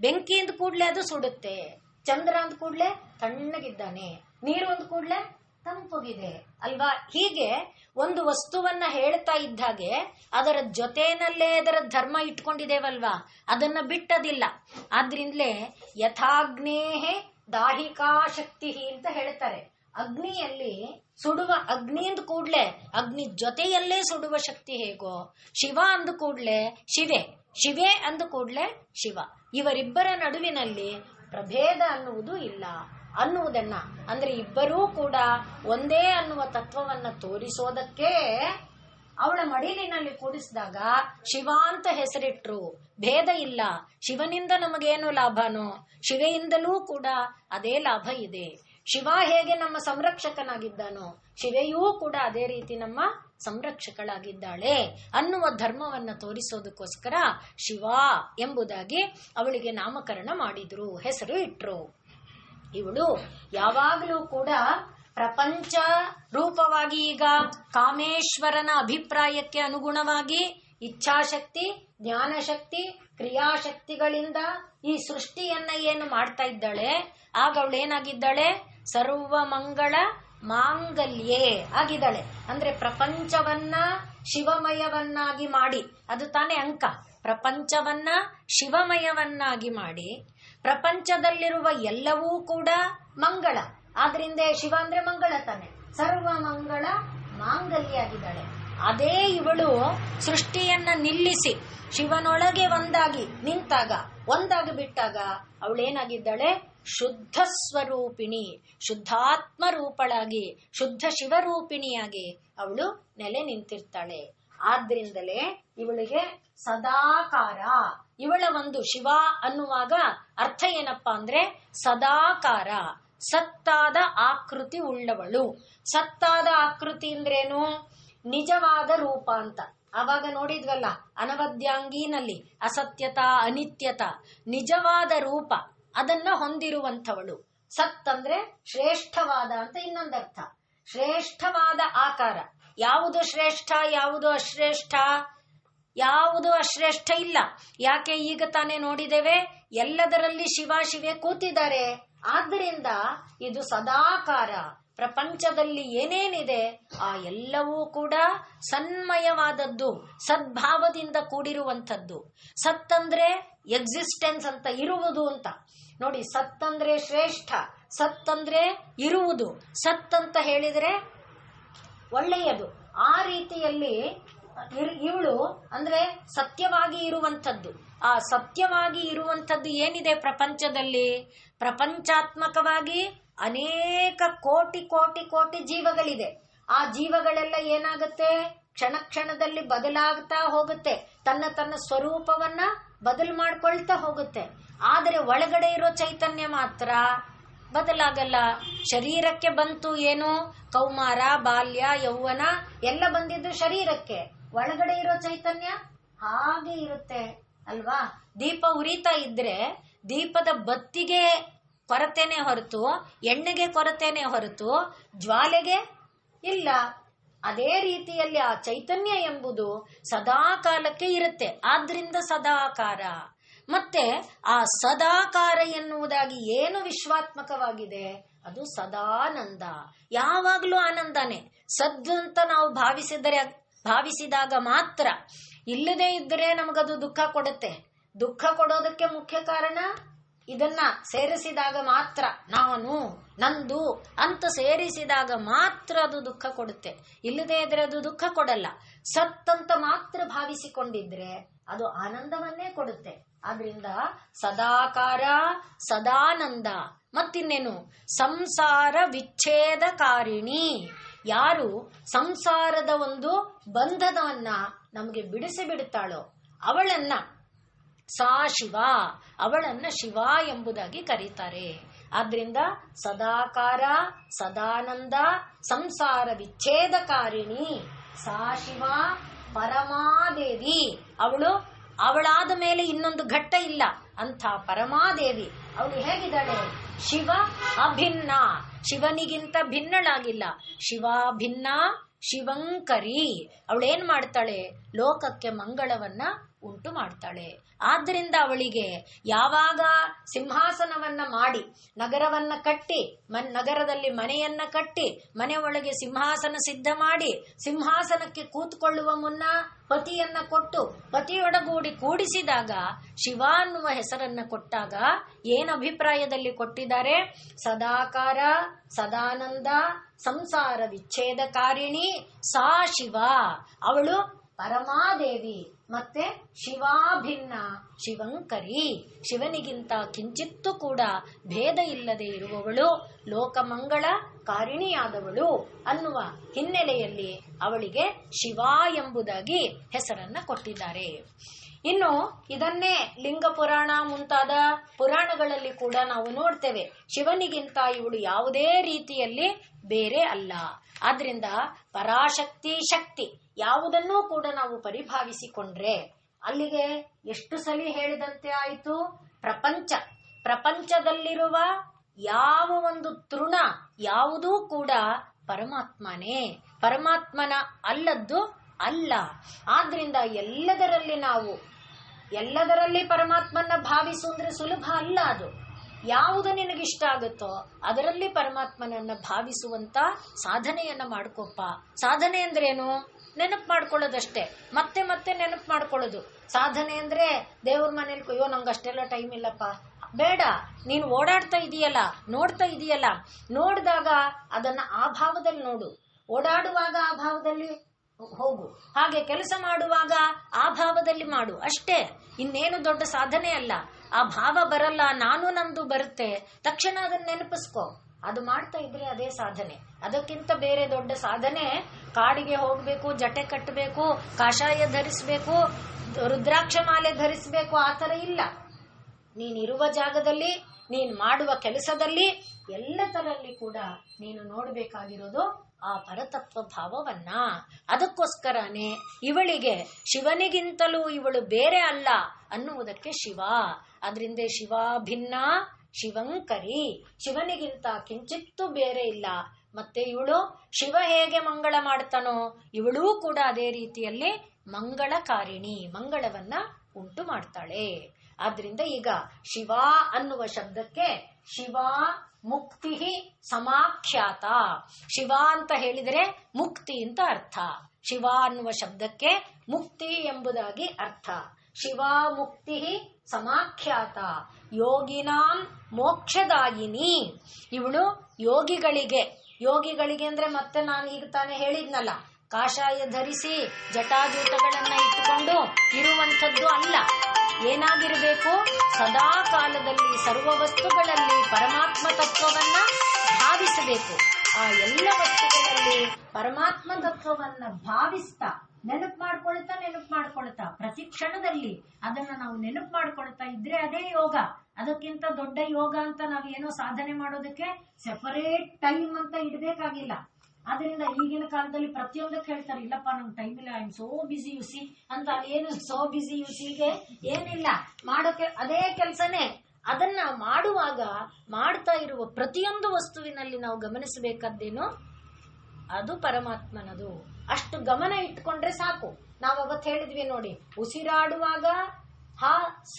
ಬೆಂಕಿ ಅಂದ ಕೂಡ್ಲೆ ಅದು ಸುಡುತ್ತೆ, ಚಂದ್ರ ಅಂದ ಕೂಡ್ಲೆ ತಣ್ಣಗಿದ್ದಾನೆ, ನೀರು ಅಂದ ಕೂಡ್ಲೆ ತಂಪುಗಿದೆ ಅಲ್ವಾ. ಹೀಗೆ ಒಂದು ವಸ್ತುವನ್ನ ಹೇಳ್ತಾ ಇದ್ದಾಗೆ ಅದರ ಜೊತೆನಲ್ಲೇ ಅದರ ಧರ್ಮ ಇಟ್ಕೊಂಡಿದ್ದೇವಲ್ವಾ, ಅದನ್ನ ಬಿಟ್ಟದಿಲ್ಲ. ಆದ್ರಿಂದಲೇ ಯಥಾಗ್ನೇಹೆ ದಾಹಿಕಾ ಶಕ್ತಿ ಅಂತ ಹೇಳ್ತಾರೆ. ಅಗ್ನಿಯಲ್ಲಿ ಸುಡುವ, ಅಗ್ನಿ ಅಂದ ಕೂಡ್ಲೆ ಅಗ್ನಿ ಜೊತೆಯಲ್ಲೇ ಸುಡುವ ಶಕ್ತಿ ಹೇಗೋ, ಶಿವ ಅಂದ ಕೂಡ್ಲೆ ಶಿವೆ, ಶಿವೆ ಅಂದ ಕೂಡ್ಲೆ ಶಿವ. ಇವರಿಬ್ಬರ ನಡುವಿನಲ್ಲಿ ಪ್ರಭೇದ ಅನ್ನುವುದು ಇಲ್ಲ ಅನ್ನುವುದನ್ನ, ಅಂದ್ರೆ ಇಬ್ಬರೂ ಕೂಡ ಒಂದೇ ಅನ್ನುವ ತತ್ವವನ್ನ ತೋರಿಸೋದಕ್ಕೆ ಅವಳ ಮಡಿಲಿನಲ್ಲಿ ಕೂಡಿಸಿದಾಗ ಶಿವ ಅಂತ ಹೆಸರಿಟ್ರು. ಭೇದ ಇಲ್ಲ. ಶಿವನಿಂದ ನಮಗೇನು ಲಾಭನೋ ಶಿವೆಯಿಂದಲೂ ಕೂಡ ಅದೇ ಲಾಭ ಇದೆ. ಶಿವ ಹೇಗೆ ನಮ್ಮ ಸಂರಕ್ಷಕನಾಗಿದ್ದಾನೋ ಶಿವೆಯೂ ಕೂಡ ಅದೇ ರೀತಿ ನಮ್ಮ ಸಂರಕ್ಷಕಳಾಗಿದ್ದಾಳೆ ಅನ್ನುವ ಧರ್ಮವನ್ನ ತೋರಿಸೋದಕ್ಕೋಸ್ಕರ ಶಿವ ಎಂಬುದಾಗಿ ಅವಳಿಗೆ ನಾಮಕರಣ ಮಾಡಿದ್ರು, ಹೆಸರು ಇಟ್ರು. ಇವಳು ಯಾವಾಗಲೂ ಕೂಡ ಪ್ರಪಂಚ ರೂಪವಾಗಿ, ಈಗ ಕಾಮೇಶ್ವರನ ಅಭಿಪ್ರಾಯಕ್ಕೆ ಅನುಗುಣವಾಗಿ ಇಚ್ಛಾಶಕ್ತಿ, ಜ್ಞಾನಶಕ್ತಿ, ಕ್ರಿಯಾಶಕ್ತಿಗಳಿಂದ ಈ ಸೃಷ್ಟಿಯನ್ನ ಏನು ಮಾಡ್ತಾ ಇದ್ದಾಳೆ, ಆಗ ಅವಳೇನಾಗಿದ್ದಾಳೆ, ಸರ್ವಮಂಗಳ ಮಾಂಗಲ್ಯೇ ಆಗಿದ್ದಾಳೆ. ಅಂದ್ರೆ ಪ್ರಪಂಚವನ್ನ ಶಿವಮಯವನ್ನಾಗಿ ಮಾಡಿ, ಅದು ತಾನೇ ಅಂಕ, ಪ್ರಪಂಚವನ್ನ ಶಿವಮಯವನ್ನಾಗಿ ಮಾಡಿ ಪ್ರಪಂಚದಲ್ಲಿರುವ ಎಲ್ಲವೂ ಕೂಡ ಮಂಗಳ. ಆದ್ರಿಂದ ಶಿವ ಅಂದ್ರೆ ಮಂಗಳ ತಾನೆ, ಸರ್ವ ಮಂಗಳ ಮಾಂಗಲ್ಯ ಆಗಿದ್ದಾಳೆ. ಅದೇ ಇವಳು ಸೃಷ್ಟಿಯನ್ನ ನಿಲ್ಲಿಸಿ ಶಿವನೊಳಗೆ ಒಂದಾಗಿ ನಿಂತಾಗ, ಒಂದಾಗಿ ಬಿಟ್ಟಾಗ ಅವಳೇನಾಗಿದ್ದಾಳೆ, ಶುದ್ಧ ಸ್ವರೂಪಿಣಿ, ಶುದ್ಧಾತ್ಮ ರೂಪಳಾಗಿ, ಶುದ್ಧ ಶಿವರೂಪಿಣಿಯಾಗಿ ಅವಳು ನೆಲೆ ನಿಂತಿರ್ತಾಳೆ. ಆದ್ರಿಂದಲೇ ಇವಳಿಗೆ ಸದಾಕಾರ. ಇವಳ ಒಂದು ಶಿವ ಅನ್ನುವಾಗ ಅರ್ಥ ಏನಪ್ಪಾ ಅಂದ್ರೆ ಸದಾಕಾರ, ಸತ್ತಾದ ಆಕೃತಿ ಉಳ್ಳವಳು. ಸತ್ತಾದ ಆಕೃತಿ ಅಂದ್ರೇನು, ನಿಜವಾದ ರೂಪ ಅಂತ. ಆವಾಗ ನೋಡಿದ್ವಲ್ಲ ಅನವದ್ಯಾಂಗಿನಲ್ಲಿ ಅಸತ್ಯತ ಅನಿತ್ಯತ, ನಿಜವಾದ ರೂಪ ಅದನ್ನ ಹೊಂದಿರುವಂಥವಳು. ಸತ್ ಅಂದ್ರೆ ಶ್ರೇಷ್ಠವಾದ ಅಂತ ಇನ್ನೊಂದರ್ಥ. ಶ್ರೇಷ್ಠವಾದ ಆಕಾರ. ಯಾವುದು ಶ್ರೇಷ್ಠ, ಯಾವುದು ಅಶ್ರೇಷ್ಠ? ಯಾವುದು ಅಶ್ರೇಷ್ಠ ಇಲ್ಲ. ಯಾಕೆ, ಈಗ ತಾನೇ ನೋಡಿದ್ದೇವೆ ಎಲ್ಲದರಲ್ಲಿ ಶಿವ ಶಿವೆ ಕೂತಿದ್ದಾರೆ. ಆದ್ದರಿಂದ ಇದು ಸದಾಕಾರ. ಪ್ರಪಂಚದಲ್ಲಿ ಏನೇನಿದೆ ಆ ಎಲ್ಲವೂ ಕೂಡ ಸನ್ಮಯವಾದದ್ದು, ಸದ್ಭಾವದಿಂದ ಕೂಡಿರುವಂಥದ್ದು. ಸತ್ತಂದ್ರೆ ಎಕ್ಸಿಸ್ಟೆನ್ಸ್ ಅಂತ, ಇರುವುದು ಅಂತ ನೋಡಿ. ಸತ್ತಂದ್ರೆ ಶ್ರೇಷ್ಠ, ಸತ್ತಂದ್ರೆ ಇರುವುದು, ಸತ್ತಂತ ಹೇಳಿದ್ರೆ ಒಳ್ಳೆಯದು. ಆ ರೀತಿಯಲ್ಲಿ ಇವಳು ಅಂದ್ರೆ ಸತ್ಯವಾಗಿ ಇರುವಂಥದ್ದು. ಆ ಸತ್ಯವಾಗಿ ಇರುವಂಥದ್ದು ಏನಿದೆ ಪ್ರಪಂಚದಲ್ಲಿ, ಪ್ರಪಂಚಾತ್ಮಕವಾಗಿ ಅನೇಕ ಕೋಟಿ ಕೋಟಿ ಕೋಟಿ ಜೀವಗಳಿದೆ. ಆ ಜೀವಗಳೆಲ್ಲ ಏನಾಗುತ್ತೆ, ಕ್ಷಣ ಕ್ಷಣದಲ್ಲಿ ಬದಲಾಗ್ತಾ ಹೋಗುತ್ತೆ, ತನ್ನ ಸ್ವರೂಪವನ್ನ ಬದಲು ಮಾಡ್ಕೊಳ್ತಾ ಹೋಗುತ್ತೆ. ಆದರೆ ಒಳಗಡೆ ಇರೋ ಚೈತನ್ಯ ಮಾತ್ರ ಬದಲಾಗಲ್ಲ. ಶರೀರಕ್ಕೆ ಬಂತು ಏನು, ಕೌಮಾರ, ಬಾಲ್ಯ, ಯೌವನ ಎಲ್ಲ ಬಂದಿದ್ದು ಶರೀರಕ್ಕೆ. ಒಳಗಡೆ ಇರೋ ಚೈತನ್ಯ ಹಾಗೆ ಇರುತ್ತೆ ಅಲ್ವಾ. ದೀಪ ಉರಿತಾ ಇದ್ರೆ ದೀಪದ ಬತ್ತಿಗೆ ಕೊರತೆನೆ ಹೊರತು, ಎಣ್ಣೆಗೆ ಕೊರತೆನೆ ಹೊರತು ಜ್ವಾಲೆಗೆ ಇಲ್ಲ. ಅದೇ ರೀತಿಯಲ್ಲಿ ಆ ಚೈತನ್ಯ ಎಂಬುದು ಸದಾ ಕಾಲಕ್ಕೆ ಇರುತ್ತೆ. ಆದ್ರಿಂದ ಸದಾಕಾರ. ಮತ್ತೆ ಆ ಸದಾಕಾರ ಎನ್ನುವುದಾಗಿ ಏನು ವಿಶ್ವಾತ್ಮಕವಾಗಿದೆ ಅದು ಸದಾನಂದ. ಯಾವಾಗಲೂ ಆನಂದನೇ. ಸದ್ದು ಅಂತ ನಾವು ಭಾವಿಸಿದಾಗ ಮಾತ್ರ. ಇಲ್ಲದೇ ಇದ್ದರೆ ನಮಗದು ದುಃಖ ಕೊಡುತ್ತೆ. ದುಃಖ ಕೊಡೋದಕ್ಕೆ ಮುಖ್ಯ ಕಾರಣ ಇದನ್ನ ಸೇರಿಸಿದಾಗ ಮಾತ್ರ, ನಾನು ನಂದು ಅಂತ ಸೇರಿಸಿದಾಗ ಮಾತ್ರ ಅದು ದುಃಖ ಕೊಡುತ್ತೆ. ಇಲ್ಲದೇ ಇದ್ರೆ ಅದು ದುಃಖ ಕೊಡಲ್ಲ. ಸತ್ತಂತ ಮಾತ್ರ ಭಾವಿಸಿಕೊಂಡಿದ್ರೆ ಅದು ಆನಂದವನ್ನೇ ಕೊಡುತ್ತೆ. ಆದ್ರಿಂದ ಸದಾಕಾರ ಸದಾನಂದ. ಮತ್ತಿನ್ನೇನು, ಸಂಸಾರ ವಿಚ್ಛೇದಕಾರಿಣಿ. ಯಾರು ಸಂಸಾರದ ಒಂದು ಬಂಧನವನ್ನ ನಮಗೆ ಬಿಡಿಸಿ ಬಿಡುತ್ತಾಳೋ ಅವಳನ್ನ ಸಾ ಶಿವ, ಅವಳನ್ನ ಶಿವ ಎಂಬುದಾಗಿ ಕರೀತಾರೆ. ಆದ್ರಿಂದ ಸದಾಕಾರ ಸದಾನಂದ ಸಂಸಾರ ವಿಚ್ಛೇದಕಾರಿಣಿ ಸಾ ಶಿವ ಪರಮಾದೇವಿ. ಅವಳಾದ ಮೇಲೆ ಇನ್ನೊಂದು ಘಟ್ಟ ಇಲ್ಲ ಅಂಥ ಪರಮಾದೇವಿ. ಅವಳು ಹೇಗಿದ್ದಾಳೆ? ಶಿವ ಅಭಿನ್ನ, ಶಿವನಿಗಿಂತ ಭಿನ್ನಳಾಗಿಲ್ಲ. ಶಿವ ಭಿನ್ನ ಶಿವಂಕರಿ. ಅವಳೇನ್ ಮಾಡ್ತಾಳೆ? ಲೋಕಕ್ಕೆ ಮಂಗಳವನ್ನ ಉಂಟು ಮಾಡ್ತಾಳೆ. ಆದ್ದರಿಂದ ಅವಳಿಗೆ ಯಾವಾಗ ಸಿಂಹಾಸನವನ್ನ ಮಾಡಿ ನಗರವನ್ನ ಕಟ್ಟಿ ನಗರದಲ್ಲಿ ಮನೆಯನ್ನ ಕಟ್ಟಿ ಮನೆ ಒಳಗೆ ಸಿಂಹಾಸನ ಸಿದ್ಧ ಮಾಡಿ ಸಿಂಹಾಸನಕ್ಕೆ ಕೂತ್ಕೊಳ್ಳುವ ಮುನ್ನ ಪತಿಯನ್ನ ಕೊಟ್ಟು ಪತಿಯೊಡಗೂಡಿ ಕೂಡಿಸಿದಾಗ ಶಿವ ಅನ್ನುವ ಹೆಸರನ್ನ ಕೊಟ್ಟಾಗ ಏನು ಅಭಿಪ್ರಾಯದಲ್ಲಿ ಕೊಟ್ಟಿದ್ದಾರೆ? ಸದಾಕಾರ ಸದಾನಂದ ಸಂಸಾರ ವಿಚ್ಛೇದಕಾರಿಣಿ ಸಾ ಶಿವ. ಅವಳು ಪರಮಾದೇವಿ ಮತ್ತೆ ಶಿವಾಭಿನ್ನ ಶಿವಂಕರಿ. ಶಿವನಿಗಿಂತ ಕಿಂಚಿತ್ತೂ ಕೂಡ ಭೇದ ಇಲ್ಲದೆ ಇರುವವಳು, ಲೋಕಮಂಗಳ ಕಾರಿಣಿಯಾದವಳು ಅನ್ನುವ ಹಿನ್ನೆಲೆಯಲ್ಲಿ ಅವಳಿಗೆ ಶಿವ ಎಂಬುದಾಗಿ ಹೆಸರನ್ನ ಕೊಟ್ಟಿದ್ದಾರೆ. ಇನ್ನು ಇದನ್ನೇ ಲಿಂಗ ಪುರಾಣ ಮುಂತಾದ ಪುರಾಣಗಳಲ್ಲಿ ಕೂಡ ನಾವು ನೋಡ್ತೇವೆ. ಶಿವನಿಗಿಂತ ಇವಳು ಯಾವುದೇ ರೀತಿಯಲ್ಲಿ ಬೇರೆ ಅಲ್ಲ. ಆದ್ರಿಂದ ಪರಾಶಕ್ತಿ ಶಕ್ತಿ ಯಾವುದನ್ನೂ ಕೂಡ ನಾವು ಪರಿಭಾವಿಸಿಕೊಂಡ್ರೆ ಅಲ್ಲಿಗೆ ಎಷ್ಟು ಸಲ ಹೇಳಿದಂತೆ ಆಯಿತು? ಪ್ರಪಂಚದಲ್ಲಿರುವ ಯಾವ ಒಂದು ತೃಣ ಯಾವುದೂ ಕೂಡ ಪರಮಾತ್ಮನೇ, ಪರಮಾತ್ಮನ ಅಲ್ಲದ್ದು ಅಲ್ಲ. ಆದ್ರಿಂದ ಎಲ್ಲದರಲ್ಲಿ ಪರಮಾತ್ಮನ ಭಾವಿಸು ಅಂದ್ರೆ ಸುಲಭ ಅಲ್ಲ. ಅದು ಯಾವುದು ನಿನಗಿಷ್ಟ ಆಗುತ್ತೋ ಅದರಲ್ಲಿ ಪರಮಾತ್ಮನನ್ನ ಭಾವಿಸುವಂತ ಸಾಧನೆಯನ್ನ ಮಾಡ್ಕೊಪ್ಪ. ಸಾಧನೆ ಅಂದ್ರೇನು? ನೆನಪು ಮಾಡ್ಕೊಳ್ಳೋದಷ್ಟೇ, ಮತ್ತೆ ಮತ್ತೆ ನೆನಪು ಮಾಡ್ಕೊಳ್ಳೋದು. ಸಾಧನೆ ಅಂದ್ರೆ ದೇವ್ರ ಮನೇಲಿ ಅಯ್ಯೋ ನಂಗೆ ಅಷ್ಟೆಲ್ಲ ಟೈಮ್ ಇಲ್ಲಪ್ಪ, ಬೇಡ. ನೀನು ಓಡಾಡ್ತಾ ಇದೆಯಲ್ಲ, ನೋಡ್ತಾ ಇದೆಯಲ್ಲ, ನೋಡಿದಾಗ ಅದನ್ನ ಆ ಭಾವದಲ್ಲಿ ನೋಡು. ಓಡಾಡುವಾಗ ಆ ಭಾವದಲ್ಲಿ ಹೋಗು, ಹಾಗೆ ಕೆಲಸ ಮಾಡುವಾಗ ಆ ಭಾವದಲ್ಲಿ ಮಾಡು ಅಷ್ಟೇ. ಇನ್ನೇನು ದೊಡ್ಡ ಸಾಧನೆ ಅಲ್ಲ. ಆ ಭಾವ ಬರಲ್ಲ, ನಾನು ನಂದು ಬರುತ್ತೆ, ತಕ್ಷಣ ಅದನ್ನ ನೆನಪಿಸ್ಕೊ. ಅದು ಮಾಡ್ತಾ ಇದ್ರೆ ಅದೇ ಸಾಧನೆ. ಅದಕ್ಕಿಂತ ಬೇರೆ ದೊಡ್ಡ ಸಾಧನೆ ಕಾಡಿಗೆ ಹೋಗ್ಬೇಕು, ಜಟೆ ಕಟ್ಟಬೇಕು, ಕಾಷಾಯ ಧರಿಸ್ಬೇಕು, ರುದ್ರಾಕ್ಷ ಮಾಲೆ ಧರಿಸ್ಬೇಕು, ಆ ಥರ ಇಲ್ಲ. ನೀನಿರುವ ಜಾಗದಲ್ಲಿ, ನೀನು ಮಾಡುವ ಕೆಲಸದಲ್ಲಿ, ಎಲ್ಲದರಲ್ಲಿ ಕೂಡ ನೀನು ನೋಡಬೇಕಾಗಿರೋದು ಆ ಪರತತ್ವ ಭಾವವನ್ನ. ಅದಕ್ಕೋಸ್ಕರನೇ ಇವಳಿಗೆ ಶಿವನಿಗಿಂತಲೂ ಇವಳು ಬೇರೆ ಅಲ್ಲ ಅನ್ನುವುದಕ್ಕೆ ಶಿವ. ಅದರಿಂದ ಶಿವ ಭಿನ್ನ ಶಿವಂಕರಿ, ಶಿವನಿಗಿಂತ ಕಿಂಚಿತ್ತೂ ಬೇರೆ ಇಲ್ಲ. ಮತ್ತೆ ಇವಳು ಶಿವ ಹೇಗೆ ಮಂಗಳ ಮಾಡ್ತಾನೋ ಇವಳೂ ಕೂಡ ಅದೇ ರೀತಿಯಲ್ಲಿ ಮಂಗಳಕಾರಿಣಿ, ಮಂಗಳವನ್ನ ಉಂಟು ಮಾಡ್ತಾಳೆ. ಆದ್ರಿಂದ ಈಗ ಶಿವ ಅನ್ನುವ ಶಬ್ದಕ್ಕೆ ಶಿವ ಮುಕ್ತಿ ಸಮಾಖ್ಯಾತ. ಶಿವ ಅಂತ ಹೇಳಿದರೆ ಮುಕ್ತಿ ಅಂತ ಅರ್ಥ. ಶಿವ ಅನ್ನುವ ಶಬ್ದಕ್ಕೆ ಮುಕ್ತಿ ಎಂಬುದಾಗಿ ಅರ್ಥ. ಶಿವ ಮುಕ್ತಿ ಸಮಾಖ್ಯಾತ ಯೋಗಿನಾಂ ಮೋಕ್ಷದಾಯಿನಿ. ಇವಳು ಯೋಗಿಗಳಿಗೆ ಅಂದ್ರೆ ಮತ್ತೆ ನಾನು ಈಗ ತಾನೇ ಹೇಳಿದ್ನಲ್ಲ, ಕಾಷಾಯ ಧರಿಸಿ ಜಟಾಜೂಟಗಳನ್ನ ಇಟ್ಟುಕೊಂಡು ಇರುವಂಥದ್ದು ಅಲ್ಲ. ಏನಾಗಿರಬೇಕು? ಸದಾ ಕಾಲದಲ್ಲಿ ಸರ್ವ ವಸ್ತುಗಳಲ್ಲಿ ಪರಮಾತ್ಮ ತತ್ವವನ್ನ ಭಾವಿಸಬೇಕು. ಆ ಎಲ್ಲ ವಸ್ತುಗಳಲ್ಲಿ ಪರಮಾತ್ಮ ತತ್ವವನ್ನ ಭಾವಿಸ್ತಾ ನೆನಪು ಮಾಡ್ಕೊಳ್ತಾ ಪ್ರತಿ ಕ್ಷಣದಲ್ಲಿ ಅದನ್ನ ನಾವು ನೆನಪು ಮಾಡ್ಕೊಳ್ತಾ ಇದ್ರೆ ಅದೇ ಯೋಗ. ಅದಕ್ಕಿಂತ ದೊಡ್ಡ ಯೋಗ ಅಂತ ನಾವೇನೋ ಸಾಧನೆ ಮಾಡೋದಕ್ಕೆ ಸೆಪರೇಟ್ ಟೈಮ್ ಅಂತ ಇಡಬೇಕಾಗಿಲ್ಲ. ಆದ್ರಿಂದ ಈಗಿನ ಕಾಲದಲ್ಲಿ ಪ್ರತಿಯೊಂದಕ್ಕೆ ಹೇಳ್ತಾರೆ, ಇಲ್ಲಪ್ಪ ನಮ್ಗೆ ಟೈಮ್ ಇಲ್ಲ, I am so busy you see ಅಂತ. ಏನು ಸೋ ಬಿಸಿ ಯು ಸಿಗೆ ಏನಿಲ್ಲ, ಮಾಡೋಕೆ ಅದೇ ಕೆಲಸನೇ. ಅದನ್ನ ಮಾಡುವಾಗ ಮಾಡ್ತಾ ಇರುವ ಪ್ರತಿಯೊಂದು ವಸ್ತುವಿನಲ್ಲಿ ನಾವು ಗಮನಿಸಬೇಕಾದ್ದೇನು? ಅದು ಪರಮಾತ್ಮನದು. ಅಷ್ಟು ಗಮನ ಇಟ್ಕೊಂಡ್ರೆ ಸಾಕು. ನಾವು ಅವತ್ತು ಹೇಳಿದ್ವಿ ನೋಡಿ, ಉಸಿರಾಡುವಾಗ ಹ ಸ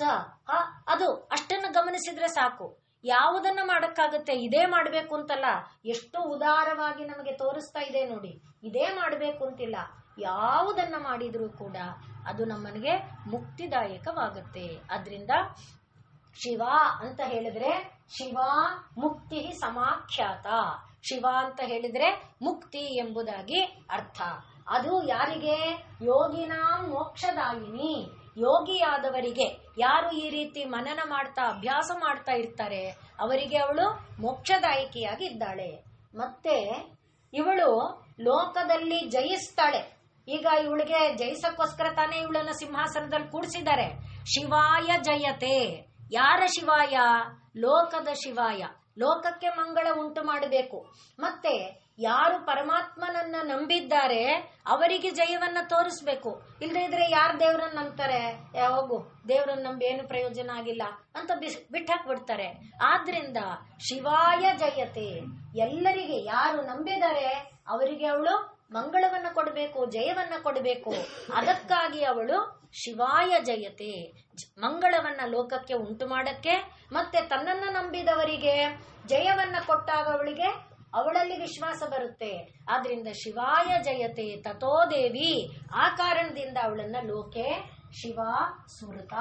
ಹ ಅದು ಅಷ್ಟನ್ನು ಗಮನಿಸಿದ್ರೆ ಸಾಕು. ಯಾವುದನ್ನ ಮಾಡಕ್ಕಾಗತ್ತೆ, ಇದೇ ಮಾಡ್ಬೇಕು ಅಂತಲ್ಲ. ಎಷ್ಟು ಉದಾರವಾಗಿ ನಮಗೆ ತೋರಿಸ್ತಾ ಇದೆ ನೋಡಿ. ಇದೇ ಮಾಡ್ಬೇಕು ಅಂತಿಲ್ಲ, ಯಾವುದನ್ನ ಮಾಡಿದ್ರೂ ಕೂಡ ಅದು ನಮ್ಮನಿಗೆ ಮುಕ್ತಿದಾಯಕವಾಗುತ್ತೆ. ಆದ್ರಿಂದ ಶಿವ ಅಂತ ಹೇಳಿದ್ರೆ ಶಿವ ಮುಕ್ತಿ ಸಮಾಖ್ಯಾತ. ಶಿವ ಅಂತ ಹೇಳಿದ್ರೆ ಮುಕ್ತಿ ಎಂಬುದಾಗಿ ಅರ್ಥ. ಅದು ಯಾರಿಗೆ? ಯೋಗಿನಾಂ ಮೋಕ್ಷದಾಯಿನಿ. ಯೋಗಿಯಾದವರಿಗೆ, ಯಾರು ಈ ರೀತಿ ಮನನ ಮಾಡ್ತಾ ಅಭ್ಯಾಸ ಮಾಡ್ತಾ ಇರ್ತಾರೆ, ಅವರಿಗೆ ಅವಳು ಮೋಕ್ಷದಾಯಕಿಯಾಗಿ ಇದ್ದಾಳೆ. ಮತ್ತೆ ಇವಳು ಲೋಕದಲ್ಲಿ ಜಯಿಸ್ತಾಳೆ. ಈಗ ಇವಳಿಗೆ ಜಯಿಸಕ್ಕೋಸ್ಕರ ತಾನೇ ಇವಳನ್ನ ಸಿಂಹಾಸನದಲ್ಲಿ ಕೂಡಿಸಿದ್ದಾರೆ. ಶಿವಾಯ ಜಯತೆ. ಯಾರ ಶಿವಾಯ? ಲೋಕದ ಶಿವಾಯ. ಲೋಕಕ್ಕೆ ಮಂಗಳ ಉಂಟು ಮಾಡಬೇಕು. ಮತ್ತೆ ಯಾರು ಪರಮಾತ್ಮನನ್ನ ನಂಬಿದ್ದಾರೆ ಅವರಿಗೆ ಜಯವನ್ನ ತೋರಿಸ್ಬೇಕು. ಇಲ್ಲದೆ ಇದ್ರೆ ಯಾರು ದೇವ್ರನ್ನ ನಂಬ್ತಾರೆ? ಹೋಗು, ದೇವ್ರನ್ನ ನಂಬಿ ಏನು ಪ್ರಯೋಜನ ಆಗಿಲ್ಲ ಅಂತ ಬಿಟ್ಟಾಕ್ಬಿಡ್ತಾರೆ. ಆದ್ರಿಂದ ಶಿವಾಯ ಜಯತೆ. ಎಲ್ಲರಿಗೆ ಯಾರು ನಂಬಿದ್ದಾರೆ ಅವರಿಗೆ ಅವಳು ಮಂಗಳವನ್ನ ಕೊಡಬೇಕು, ಜಯವನ್ನ ಕೊಡಬೇಕು. ಅದಕ್ಕಾಗಿ ಅವಳು ಶಿವಾಯ ಜಯತೆ, ಮಂಗಳವನ್ನ ಲೋಕಕ್ಕೆ ಉಂಟು ಮಾಡಕ್ಕೆ, ಮತ್ತೆ ತನ್ನನ್ನ ನಂಬಿದವರಿಗೆ ಜಯವನ್ನ ಕೊಟ್ಟಾಗ ಅವಳಲ್ಲಿ ವಿಶ್ವಾಸ ಬರುತ್ತೆ. ಆದ್ರಿಂದ ಶಿವಾಯ ಜಯತೆ ತಥೋ ದೇವಿ. ಆ ಕಾರಣದಿಂದ ಅವಳನ್ನ ಲೋಕೆ ಶಿವ ಸ್ಮೃತ.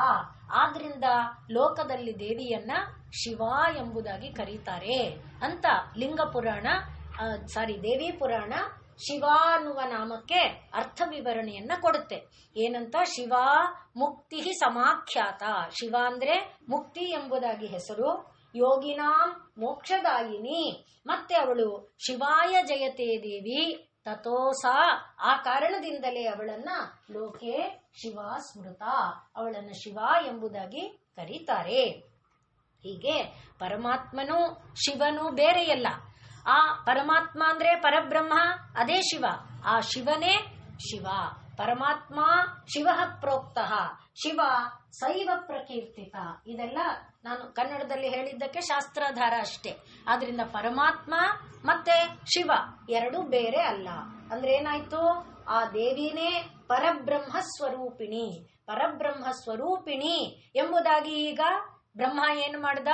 ಆದ್ರಿಂದ ಲೋಕದಲ್ಲಿ ದೇವಿಯನ್ನ ಶಿವ ಎಂಬುದಾಗಿ ಕರೀತಾರೆ ಅಂತ ಲಿಂಗ ಪುರಾಣ ದೇವಿ ಪುರಾಣ ಶಿವ ಅನ್ನುವ ನಾಮಕ್ಕೆ ಅರ್ಥ ವಿವರಣೆಯನ್ನ ಕೊಡುತ್ತೆ. ಏನಂತ? ಶಿವ ಮುಕ್ತಿ ಸಮಾಖ್ಯಾತ. ಶಿವ ಅಂದ್ರೆ ಮುಕ್ತಿ ಎಂಬುದಾಗಿ ಹೆಸರು. ಯೋಗಿನಾಂ ಮೋಕ್ಷದಾಯಿನಿ. ಮತ್ತೆ ಅವಳು ಶಿವಾಯ ಜಯತೆ ದೇವಿ ತಥೋಸ. ಆ ಕಾರಣದಿಂದಲೇ ಅವಳನ್ನ ಲೋಕೆ ಶಿವ ಸ್ಮೃತ, ಅವಳನ್ನ ಶಿವ ಎಂಬುದಾಗಿ ಕರೀತಾರೆ. ಹೀಗೆ ಪರಮಾತ್ಮನೂ ಶಿವನು ಬೇರೆಯಲ್ಲ. ಆ ಪರಮಾತ್ಮ ಅಂದ್ರೆ ಪರಬ್ರಹ್ಮ, ಅದೇ ಶಿವ. ಆ ಶಿವನೇ ಶಿವ. ಪರಮಾತ್ಮ ಶಿವ ಪ್ರೋಕ್ತ, ಶಿವ ಶೈವ ಪ್ರಕೀರ್ತಿತ. ಇದೆಲ್ಲ ನಾನು ಕನ್ನಡದಲ್ಲಿ ಹೇಳಿದ್ದಕ್ಕೆ ಶಾಸ್ತ್ರಾಧಾರ ಅಷ್ಟೇ. ಆದ್ರಿಂದ ಪರಮಾತ್ಮ ಮತ್ತೆ ಶಿವ ಎರಡೂ ಬೇರೆ ಅಲ್ಲ. ಅಂದ್ರೆ ಏನಾಯ್ತು? ಆ ದೇವಿನೇ ಪರಬ್ರಹ್ಮ ಸ್ವರೂಪಿಣಿ. ಪರಬ್ರಹ್ಮ ಸ್ವರೂಪಿಣಿ ಎಂಬುದಾಗಿ ಈಗ ಬ್ರಹ್ಮ ಏನು ಮಾಡ್ದ?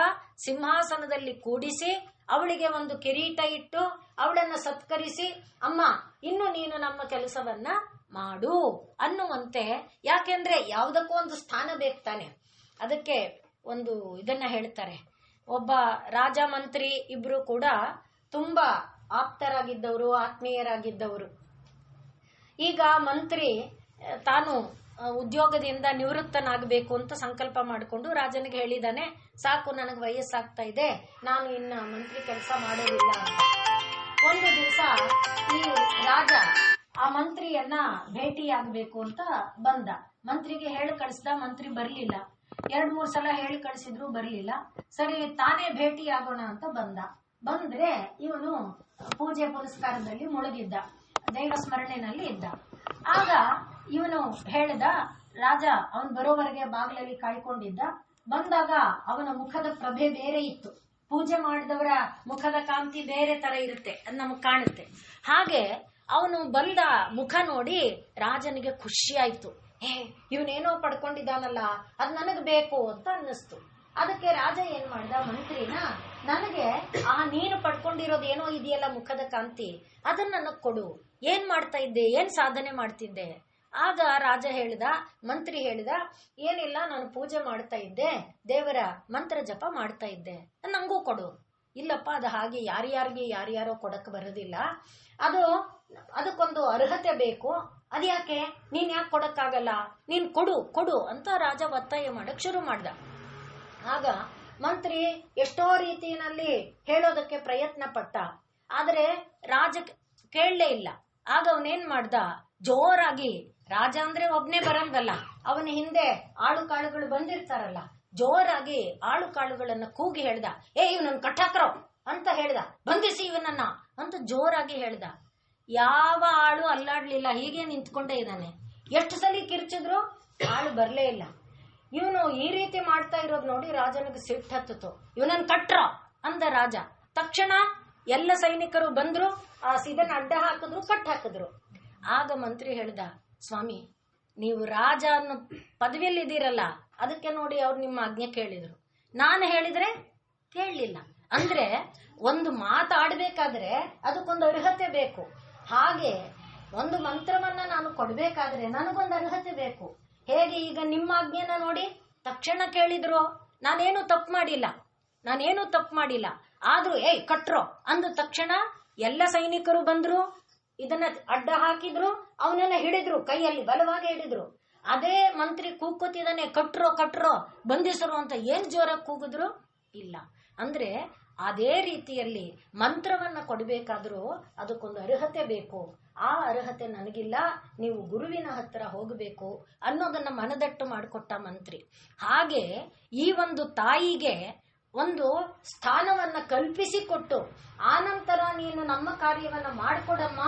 ಸಿಂಹಾಸನದಲ್ಲಿ ಕೂಡಿಸಿ ಅವಳಿಗೆ ಒಂದು ಕಿರೀಟ ಇಟ್ಟು ಅವಳನ್ನ ಸತ್ಕರಿಸಿ, ಅಮ್ಮ ಇನ್ನು ನೀನು ನಮ್ಮ ಕೆಲಸವನ್ನ ಮಾಡು ಅನ್ನುವಂತೆ. ಯಾಕೆಂದ್ರೆ ಯಾವುದಕ್ಕೂ ಒಂದು ಸ್ಥಾನ ಬೇಕು ತಾನೆ. ಅದಕ್ಕೆ ಒಂದು ಇದನ್ನ ಹೇಳ್ತಾರೆ. ಒಬ್ಬ ರಾಜ ಮಂತ್ರಿ ಇಬ್ರು ಕೂಡ ತುಂಬಾ ಆಪ್ತರಾಗಿದ್ದವರು, ಆತ್ಮೀಯರಾಗಿದ್ದವರು. ಈಗ ಮಂತ್ರಿ ತಾನು ಉದ್ಯೋಗದಿಂದ ನಿವೃತ್ತನಾಗಬೇಕು ಅಂತ ಸಂಕಲ್ಪ ಮಾಡಿಕೊಂಡು ರಾಜನಿಗೆ ಹೇಳಿದಾನೆ, ಸಾಕು ನನಗೆ ವಯಸ್ಸಾಗ್ತಾ ಇದೆ, ನಾನು ಇನ್ನ ಮಂತ್ರಿ ಕೆಲಸ ಮಾಡೋದಿಲ್ಲ ಅಂತ. ಒಂದು ದಿವಸ ಈ ರಾಜ ಆ ಮಂತ್ರಿಯನ್ನ ಭೇಟಿಯಾಗಬೇಕು ಅಂತ ಬಂದ. ಮಂತ್ರಿಗೆ ಹೇಳಿ ಕಳಿಸ್ದ, ಮಂತ್ರಿ ಬರ್ಲಿಲ್ಲ. 2-3 ಸಲ ಹೇಳಿ ಕಳಿಸಿದ್ರು ಬರ್ಲಿಲ್ಲ. ಸರಿ ತಾನೇ ಭೇಟಿಯಾಗೋಣ ಅಂತ ಬಂದ್ರೆ ಇವನು ಪೂಜೆ ಪುರಸ್ಕಾರದಲ್ಲಿ ಮುಳುಗಿದ್ದ, ದೈವ ಸ್ಮರಣೆನಲ್ಲಿ ಇದ್ದ. ಆಗ ಇವನು ಹೇಳ್ದ, ರಾಜ ಅವನು ಬರೋವರೆಗೆ ಬಾಗಿಲಲ್ಲಿ ಕಾಯ್ಕೊಂಡಿದ್ದ. ಬಂದಾಗ ಅವನ ಮುಖದ ಪ್ರಭೆ ಬೇರೆ ಇತ್ತು. ಪೂಜೆ ಮಾಡಿದವರ ಮುಖದ ಕಾಂತಿ ಬೇರೆ ತರ ಇರುತ್ತೆ, ಅದು ನಮಗ್ ಕಾಣುತ್ತೆ. ಹಾಗೆ ಅವನು ಬಂದ ಮುಖ ನೋಡಿ ರಾಜನಿಗೆ ಖುಷಿ ಆಯ್ತು. ಇವನೇನೋ ಪಡ್ಕೊಂಡಿದ್ದಾನಲ್ಲ, ಅದ್ ನನಗ್ ಬೇಕು ಅಂತ ಅನ್ನಿಸ್ತು. ಅದಕ್ಕೆ ರಾಜ ಏನ್ ಮಾಡ್ದ, ಮಂತ್ರಿನ ನನಗೆ ನೀನು ಪಡ್ಕೊಂಡಿರೋದು ಏನೋ ಇದೆಯಲ್ಲ ಮುಖದ ಕಾಂತಿ, ಅದನ್ನ ನನಗ್ ಕೊಡು. ಏನ್ ಮಾಡ್ತಾ ಇದ್ದೆ, ಏನ್ ಸಾಧನೆ ಮಾಡ್ತಿದ್ದೆ? ಆಗ ರಾಜ ಹೇಳಿದ, ಮಂತ್ರಿ ಹೇಳಿದ, ಏನಿಲ್ಲ ನಾನು ಪೂಜೆ ಮಾಡ್ತಾ ಇದ್ದೆ, ದೇವರ ಮಂತ್ರ ಜಪ ಮಾಡ್ತಾ ಇದ್ದೆ, ನಂಗೂ ಕೊಡು. ಇಲ್ಲಪ್ಪ ಅದು ಹಾಗೆ ಯಾರ್ಯಾರೋ ಕೊಡಕ್ ಬರೋದಿಲ್ಲ, ಅದಕ್ಕೊಂದು ಅರ್ಹತೆ ಬೇಕು. ಅದ್ಯಾಕೆ, ನೀನ್ ಯಾಕೆ ಕೊಡಕ್ಕಾಗಲ್ಲ, ನೀನ್ ಕೊಡು ಅಂತ ರಾಜ ಒತ್ತಾಯ ಮಾಡಕ್ ಶುರು ಮಾಡ್ದ. ಆಗ ಮಂತ್ರಿ ಎಷ್ಟೋ ರೀತಿಯಲ್ಲಿ ಹೇಳೋದಕ್ಕೆ ಪ್ರಯತ್ನ ಪಟ್ಟ, ಆದ್ರೆ ರಾಜ ಕೇಳಲೇ ಇಲ್ಲ. ಆಗ ಅವನೇನ್ ಮಾಡ್ದ, ಜೋರಾಗಿ, ರಾಜ ಅಂದ್ರೆ ಒಬ್ನೇ ಬರಲ್ವಲ್ಲ, ಅವನ ಹಿಂದೆ ಆಳು ಕಾಳುಗಳು ಬಂದಿರ್ತಾರಲ್ಲ, ಜೋರಾಗಿ ಆಳು ಕಾಳುಗಳನ್ನ ಕೂಗಿ ಹೇಳ್ದ, ಇವನನ್ನ ಕಟ್ಟಾಕ್ರೋ ಅಂತ ಹೇಳ್ದ, ಬಂಧಿಸಿ ಇವನನ್ನ ಅಂತ ಜೋರಾಗಿ ಹೇಳ್ದ. ಯಾವ ಆಳು ಅಲ್ಲಾಡ್ಲಿಲ್ಲ, ಹೀಗೆ ನಿಂತ್ಕೊಂಡೇ ಇದ್ದಾನೆ. ಎಷ್ಟು ಸಲ ಕಿರ್ಚಿದ್ರು ಆಳು ಬರ್ಲೇ ಇಲ್ಲ. ಇವನು ಈ ರೀತಿ ಮಾಡ್ತಾ ಇರೋದು ನೋಡಿ ರಾಜನಿಗೆ ಸಿಟ್ಟು ಹತ್ತಿತು. ಇವನನ್ನ ಕಟ್ರ ಅಂದ ರಾಜ. ತಕ್ಷಣ ಎಲ್ಲ ಸೈನಿಕರು ಬಂದ್ರು, ಆ ಸಿದನ್ನ ಅಡ್ಡ ಹಾಕಿದ್ರು, ಕಟ್ ಹಾಕಿದ್ರು. ಆಗ ಮಂತ್ರಿ ಹೇಳ್ದ, ಸ್ವಾಮಿ ನೀವು ರಾಜ ಅನ್ನೋ ಪದವಿಯಲ್ಲಿದ್ದೀರಲ್ಲ, ಅದಕ್ಕೆ ನೋಡಿ ಅವ್ರು ನಿಮ್ಮ ಆಜ್ಞೆ ಕೇಳಿದ್ರು. ನಾನು ಹೇಳಿದ್ರೆ ಕೇಳಲಿಲ್ಲ. ಅಂದ್ರೆ ಒಂದು ಮಾತಾಡ್ಬೇಕಾದ್ರೆ ಅದಕ್ಕೊಂದು ಅರ್ಹತೆ ಬೇಕು. ಹಾಗೆ ಒಂದು ಮಂತ್ರವನ್ನ ನಾನು ಕೊಡ್ಬೇಕಾದ್ರೆ ನನಗೊಂದು ಅರ್ಹತೆ ಬೇಕು. ಹೇಗೆ ಈಗ ನಿಮ್ಮ ಆಜ್ಞೆನ ನೋಡಿ ತಕ್ಷಣ ಕೇಳಿದ್ರು, ನಾನೇನು ತಪ್ಪು ಮಾಡಿಲ್ಲ, ಆದ್ರೂ ಕಟ್ರೋ ಅಂದ ತಕ್ಷಣ ಎಲ್ಲ ಸೈನಿಕರು ಬಂದ್ರು, ಇದನ್ನ ಅಡ್ಡ ಹಾಕಿದ್ರು, ಅವನನ್ನ ಹಿಡಿದ್ರು, ಕೈಯಲ್ಲಿ ಬಲವಾಗಿ ಹಿಡಿದ್ರು. ಅದೇ ಮಂತ್ರಿ ಕೂಗುತ್ತಿದ್ದಾನೆ, ಕಟ್ರೋ ಬಂಧಿಸರು ಅಂತ ಏನ್ ಜೋರಾಗಿ ಕೂಗಿದ್ರು ಇಲ್ಲ. ಅಂದ್ರೆ ಅದೇ ರೀತಿಯಲ್ಲಿ ಮಂತ್ರವನ್ನ ಕೊಡಬೇಕಾದ್ರೂ ಅದಕ್ಕೊಂದು ಅರ್ಹತೆ ಬೇಕು. ಆ ಅರ್ಹತೆ ನನಗಿಲ್ಲ, ನೀವು ಗುರುವಿನ ಹತ್ರ ಹೋಗಬೇಕು ಅನ್ನೋದನ್ನ ಮನದಟ್ಟು ಮಾಡಿಕೊಟ್ಟ ಮಂತ್ರಿ. ಹಾಗೆ ಈ ಒಂದು ತಾಯಿಗೆ ಒಂದು ಸ್ಥಾನವನ್ನ ಕಲ್ಪಿಸಿಕೊಟ್ಟು ಆನಂತರ ನೀನು ನಮ್ಮ ಕಾರ್ಯವನ್ನ ಮಾಡಿಕೊಡಮ್ಮ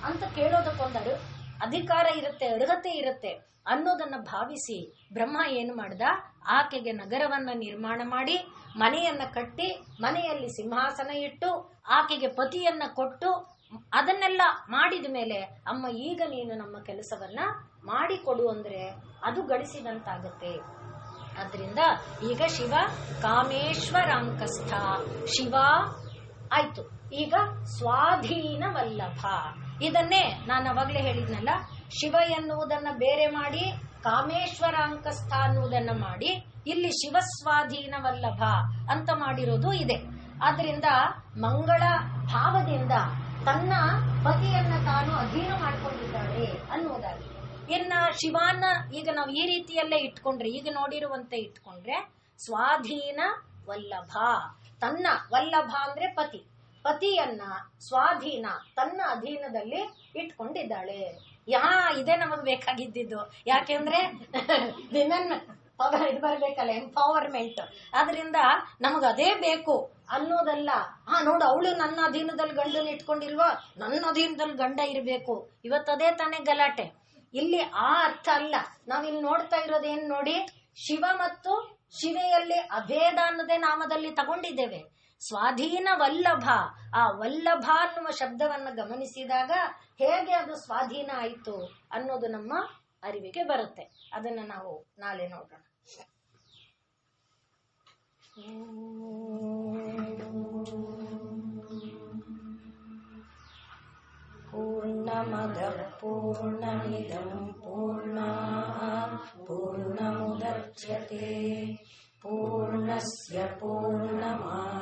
ಅಂತ ಕೇಳೋದಕ್ಕೊಂದು ಅಧಿಕಾರ ಇರುತ್ತೆ, ಅರ್ಹತೆ ಇರುತ್ತೆ ಅನ್ನೋದನ್ನ ಭಾವಿಸಿ ಬ್ರಹ್ಮ ಏನು ಮಾಡ್ದ, ಆಕೆಗೆ ನಗರವನ್ನ ನಿರ್ಮಾಣ ಮಾಡಿ ಮನೆಯನ್ನ ಕಟ್ಟಿ ಮನೆಯಲ್ಲಿ ಸಿಂಹಾಸನ ಇಟ್ಟು ಆಕೆಗೆ ಪತಿಯನ್ನ ಕೊಟ್ಟು ಅದನ್ನೆಲ್ಲ ಮಾಡಿದ ಮೇಲೆ, ಅಮ್ಮ ಈಗ ನೀನು ನಮ್ಮ ಕೆಲಸವನ್ನ ಮಾಡಿಕೊಡು ಅಂದ್ರೆ ಅದು ಗಳಿಸಿದಂತಾಗತ್ತೆ. ಆದ್ರಿಂದ ಈಗ ಶಿವ ಕಾಮೇಶ್ವರಾಂಕಸ್ಥ ಶಿವ ಆಯ್ತು. ಈಗ ಸ್ವಾಧೀನ ವಲ್ಲಭ, ಇದನ್ನೇ ನಾನು ಅವಾಗಲೇ ಹೇಳಿದ್ನಲ್ಲ, ಶಿವ ಎನ್ನುವುದನ್ನ ಬೇರೆ ಮಾಡಿ ಕಾಮೇಶ್ವರಾಂಕಸ್ಥ ಅನ್ನುವುದನ್ನ ಮಾಡಿ ಇಲ್ಲಿ ಶಿವಸ್ವಾಧೀನ ವಲ್ಲಭ ಅಂತ ಮಾಡಿರೋದು ಇದೆ. ಆದ್ರಿಂದ ಮಂಗಳ ಭಾವದಿಂದ ತನ್ನ ಪತಿಯನ್ನ ತಾನು ಅಧೀನ ಮಾಡಿಕೊಂಡಿದ್ದಾಳೆ ಅನ್ನುವುದಾಗಿ. ಇನ್ನ ಶಿವಾನ ಈಗ ನಾವು ಈ ರೀತಿಯಲ್ಲೇ ಇಟ್ಕೊಂಡ್ರೆ, ಈಗ ನೋಡಿರುವಂತೆ ಇಟ್ಕೊಂಡ್ರೆ ಸ್ವಾಧೀನ ವಲ್ಲಭ, ತನ್ನ ವಲ್ಲಭ ಅಂದ್ರೆ ಪತಿಯನ್ನ ಸ್ವಾಧೀನ ತನ್ನ ಅಧೀನದಲ್ಲಿ ಇಟ್ಕೊಂಡಿದ್ದಾಳೆ. ಇದೇ ನಮಗ್ ಬೇಕಾಗಿದ್ದು. ಯಾಕೆಂದ್ರೆ ವಿಮೆನ್ ಇದು ಬರ್ಬೇಕಲ್ಲ, ಎಂಪವರ್ಮೆಂಟ್. ಆದ್ರಿಂದ ನಮಗ ಅದೇ ಬೇಕು ಅನ್ನೋದಲ್ಲ. ನೋಡು ಅವಳು ನನ್ನ ಅಧೀನದಲ್ಲಿ ಗಂಡನ ಇಟ್ಕೊಂಡಿಲ್ವಾ, ನನ್ನ ಅಧೀನದಲ್ಲಿ ಗಂಡ ಇರಬೇಕು. ಇವತ್ತದೇ ತಾನೇ ಗಲಾಟೆ. ಇಲ್ಲಿ ಆ ಅರ್ಥ ಅಲ್ಲ. ನಾವಿಲ್ಲಿ ನೋಡ್ತಾ ಇರೋದೇನ್ ನೋಡಿ, ಶಿವ ಮತ್ತು ಶಿವೆಯಲ್ಲಿ ಅಭೇದ ಅನ್ನೋದೇ ನಾಮದಲ್ಲಿ ತಗೊಂಡಿದ್ದೇವೆ. ಸ್ವಾಧೀನ ವಲ್ಲಭ, ಆ ವಲ್ಲಭ ಅನ್ನುವ ಶಬ್ದವನ್ನ ಗಮನಿಸಿದಾಗ ಹೇಗೆ ಅದು ಸ್ವಾಧೀನ ಆಯಿತು ಅನ್ನೋದು ನಮ್ಮ ಅರಿವಿಗೆ ಬರುತ್ತೆ. ಅದನ್ನ ನಾವು ನಾಳೆ ನೋಡೋಣ. ಪೂರ್ಣಮದಃ ಪೂರ್ಣಮಿದಂ ಪೂರ್ಣಾತ್ ಪೂರ್ಣಮುದಚ್ಯತೆ ಪೂರ್ಣಸ್ಯ ಪೂರ್ಣಮಾದಾಯ